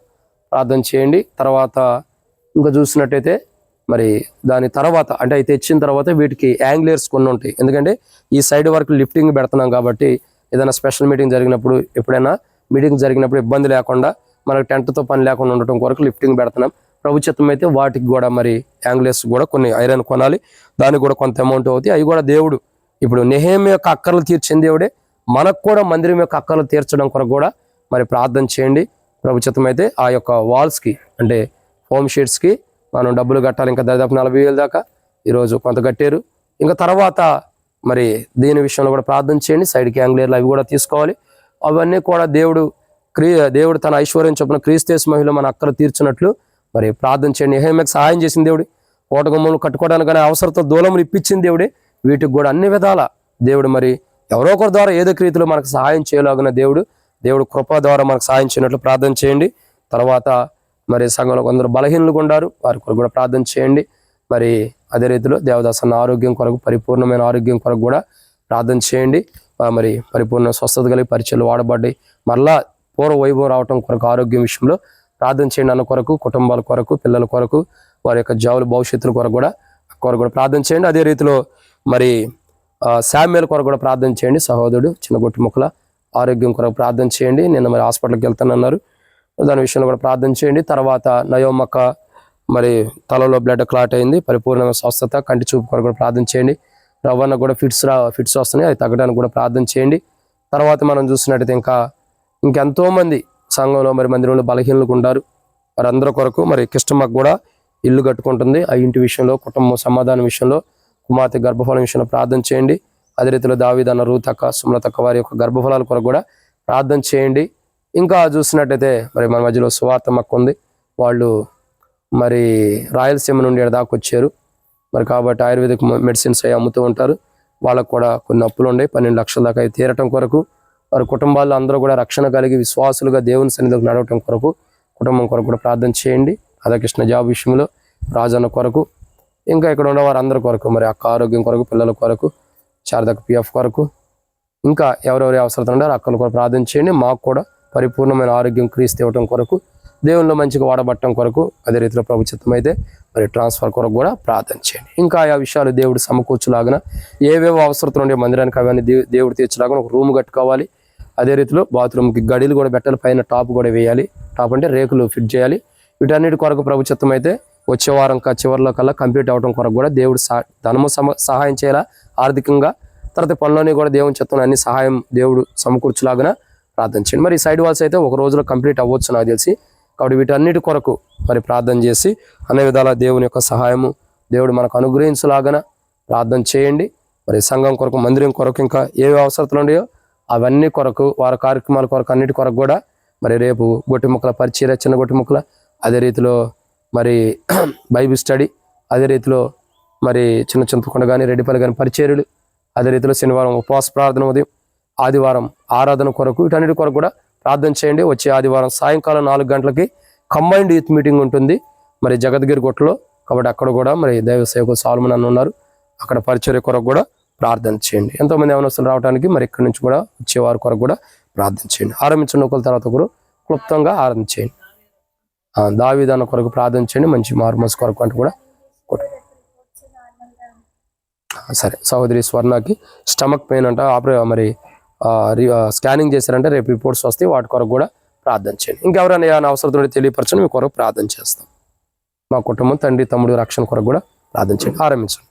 ప్రార్థన చేయండి. తర్వాత ఇంకా చూసినట్టయితే మరి దాని తర్వాత అంటే అయితే తెచ్చిన తర్వాత వీటికి యాంగ్లేర్స్ కొన్ని ఉంటాయి. ఎందుకంటే ఈ సైడ్ వరకు లిఫ్టింగ్ పెడుతున్నాం కాబట్టి ఏదైనా స్పెషల్ మీటింగ్ జరిగినప్పుడు, ఎప్పుడైనా మీటింగ్ జరిగినప్పుడు ఇబ్బంది లేకుండా మనకు టెంట్తో పని లేకుండా ఉండటం కొరకు లిఫ్టింగ్ పెడుతున్నాం. ప్రభు చిత్తం అయితే వాటికి కూడా మరి యాంగ్లేర్స్ కూడా కొన్ని ఐరన్ కొనాలి, దానికి కూడా కొంత అమౌంట్ అవుతాయి. అవి కూడా దేవుడు ఇప్పుడు నెహెమ్యా యొక్క అక్కర్లు తీర్చిన దేవుడే మనకు కూడా మందిరం యొక్క అక్కర్లు తీర్చడం కొరకు కూడా మరి ప్రార్థన చేయండి. ప్రభు చిత్తం అయితే ఆ యొక్క వాల్స్కి అంటే హోమ్ షీట్స్కి మనం డబ్బులు కట్టాలి. ఇంకా దాదాపు 40,000 దాకా ఈరోజు కొంత కట్టారు. ఇంకా తర్వాత మరి దీని విషయంలో కూడా ప్రార్థన చేయండి. సైడ్కి యాంగ్లేర్లు అవి కూడా తీసుకోవాలి. అవన్నీ కూడా దేవుడు తన ఐశ్వర్యం చొప్పున క్రీస్తు యేసు మహిమలో మన అక్కలు తీర్చినట్లు మరి ప్రార్థన చేయండి. నెహెమ్యాకు సహాయం చేసిన దేవుడు, కోటగుమ్మలు కట్టుకోవడానికి కానీ అవసరత దూలములు ఇప్పించిన దేవుడే. వీటికి కూడా అన్ని విధాల దేవుడు మరి ఎవరో ఒకరి ద్వారా ఏదో రీతిలో మనకు సహాయం చేయలాగిన దేవుడు కృప ద్వారా మనకు సహాయం చేయనట్లు ప్రార్థన చేయండి. తర్వాత మరి సంఘంలో కొందరు బలహీనలు ఉన్నారు, వారి కొరకు కూడా ప్రార్థన చేయండి. మరి అదే రీతిలో దేవదాసన్న ఆరోగ్యం కొరకు, పరిపూర్ణమైన ఆరోగ్యం కొరకు కూడా ప్రార్థన చేయండి. మరి పరిపూర్ణ స్వస్థత కలిగి పరిచయాలు వాడబడ్డాయి, మరలా పూర్వ వైభవం రావటం కొరకు ఆరోగ్యం విషయంలో ప్రార్థన చేయండి. అన్న కొరకు, కుటుంబాల కొరకు, పిల్లల కొరకు, వారి యొక్క జాబుల భవిష్యత్తుల కొరకు కూడా ప్రార్థన చేయండి. అదే రీతిలో మరి శామ్యుయల్ కొరకు కూడా ప్రార్థన చేయండి. సహోదరుడు చిన్నగొట్టి ముక్కల ఆరోగ్యం కొరకు ప్రార్థన చేయండి. నిన్న మరి హాస్పిటల్కి వెళ్తానన్నారు, దాని విషయంలో కూడా ప్రార్థన చేయండి. తర్వాత నయోమక్క మరి తలలో బ్లడ్ క్లాట్ అయింది, పరిపూర్ణమైన స్వస్థత, కంటి చూపు కొరకు కూడా ప్రార్థన చేయండి. రవ్వన్న కూడా ఫిట్స్ వస్తున్నాయి, అవి తగ్గడానికి కూడా ప్రార్థన చేయండి. తర్వాత మనం చూసినట్టయితే ఇంకెంతో మంది సంఘంలో మరి మందిరంలో బలహీనలు ఉంటారు, వారందరి కొరకు మరి కిష్టమ్మకు కూడా ఇల్లు కట్టుకుంటుంది. ఆ ఇంటి విషయంలో, కుటుంబం సమాధానం విషయంలో, కుమార్తె గర్భఫలం విషయంలో ప్రార్థన చేయండి. అదే రీతిలో దావీదన్న, రూతక్క, సుమలతక్క వారి యొక్క గర్భఫలాల కొరకు కూడా ప్రార్థన చేయండి. ఇంకా చూసినట్టయితే మరి మన మధ్యలో సువార్తమ్మక్క ఉంది, వాళ్ళు మరి రాయలసీమ నుండి దాకా వచ్చారు. మరి కాబట్టి ఆయుర్వేదిక్ మెడిసిన్స్ అవి అమ్ముతూ ఉంటారు. వాళ్ళకు కూడా కొన్ని అప్పులు ఉన్నాయి, 12 లక్షల దాకా అవి తీరటం కొరకు, వారి కుటుంబాల్లో అందరూ కూడా రక్షణ కలిగి విశ్వాసులుగా దేవుని సన్నిధికి నడవటం కొరకు, కుటుంబం కొరకు కూడా ప్రార్థన చేయండి. రాధాకృష్ణ జాబ్ విషయంలో, రాజన్న కొరకు, ఇంకా ఇక్కడ ఉన్న వారందరి కొరకు, మరి అక్క ఆరోగ్యం కొరకు, పిల్లల కొరకు, శారదకు పిఎఫ్ కొరకు, ఇంకా ఎవరెవరి అవసరం ఉన్నారో అక్కల కొరకు ప్రార్థన చేయండి. మాకు కూడా పరిపూర్ణమైన ఆరోగ్యం క్రీస్తు ఇవ్వటం కొరకు దేవునిలో మంచిగా వాడబట్టడం కొరకు, అదే రీతిలో ప్రభు చిత్తం అయితే మరి ట్రాన్స్ఫర్ కొరకు కూడా ప్రార్థన చేయండి. ఇంకా ఆ విషయాలు దేవుడు సమకూర్చులాగిన ఏవేవో అవసరతలు ఉండే మందిరానికి అవన్నీ దేవుడు తీర్చులాగా ఒక రూమ్ కట్టుకోవాలి. అదే రీతిలో బాత్రూమ్కి గడిలు కూడా పెట్టాలి, పైన టాప్ కూడా వేయాలి. టాప్ అంటే రేకులు ఫిట్ చేయాలి. వీటన్నిటి కొరకు ప్రభు చిత్తం అయితే వచ్చే వారం చివరిలో కల్లా కంప్లీట్ అవడం కొరకు కూడా దేవుడు ధనము సహాయం చేయాలా ఆర్థికంగా. తర్వాత పనులని కూడా దేవుని చిత్తం అన్ని సహాయం దేవుడు సమకూర్చులాగా ప్రార్థన చేయండి. మరి సైడ్ వాల్స్ అయితే ఒక రోజులో కంప్లీట్ అవ్వచ్చు నాకు తెలిసి. కాబట్టి వీటన్నిటి కొరకు మరి ప్రార్థన చేసి అనే విధాల దేవుని యొక్క సహాయము దేవుడు మనకు అనుగ్రహించలాగన ప్రార్థన చేయండి. మరి సంఘం కొరకు, మందిరం కొరకు, ఇంకా ఏవి అవసరతలు ఉన్నాయో అవన్నీ కొరకు, వారి కార్యక్రమాల కొరకు, అన్నిటి కొరకు కూడా మరి రేపు గొట్టి ముక్కల పరిచయ, చిన్న గొట్టి ముక్కల, అదే రీతిలో మరి బైబిల్ స్టడీ, అదే రీతిలో మరి చిన్న చింతకొండ కానీ రెడ్డిపల్లి కానీ పరిచర్యలు, అదే రీతిలో శనివారం ఉపవాస ప్రార్థన ఉదయం, ఆదివారం ఆరాధన కొరకు, వీటన్నిటి కొరకు కూడా ప్రార్థన చేయండి. వచ్చే ఆదివారం సాయంకాలం 4 గంటలకి కంబైన్డ్ యూత్ మీటింగ్ ఉంటుంది మరి జగద్గిరి గుట్టలో. కాబట్టి అక్కడ కూడా మరి దైవ సేవకులు సాల్మన్ అన్న ఉన్నారు, అక్కడ పరిచర్య కొరకు కూడా ప్రార్థన చేయండి. ఎంతోమంది యవనస్తులు రావడానికి మరి ఇక్కడి నుంచి కూడా వచ్చేవారి కొరకు కూడా ప్రార్థన చేయండి. ఆరంభించిన ఒకరి తర్వాత ఒకరు క్లుప్తంగా ఆరాధన చేయండి. దావీదన్న కొరకు ప్రార్థన చేయండి, మంచి మార్మల్స్ కొరకు అంటే కూడా. సరే, సహోదరి స్వర్ణకి స్టమక్ పెయిన్ అంట, మరి స్కానింగ్ చేశారంటే రేపు రిపోర్ట్స్ వస్తాయి, వాటి కొరకు కూడా ప్రార్థన చేయండి. ఇంకెవరైనా ఏమైనా అవసరం తెలియపరచండి, మీ కొరకు ప్రార్థన చేస్తాం. మా కుటుంబం, తండ్రి, తమ్ముడు రక్షణ కొరకు కూడా ప్రార్థన చేయండి. ఆరంభించండి.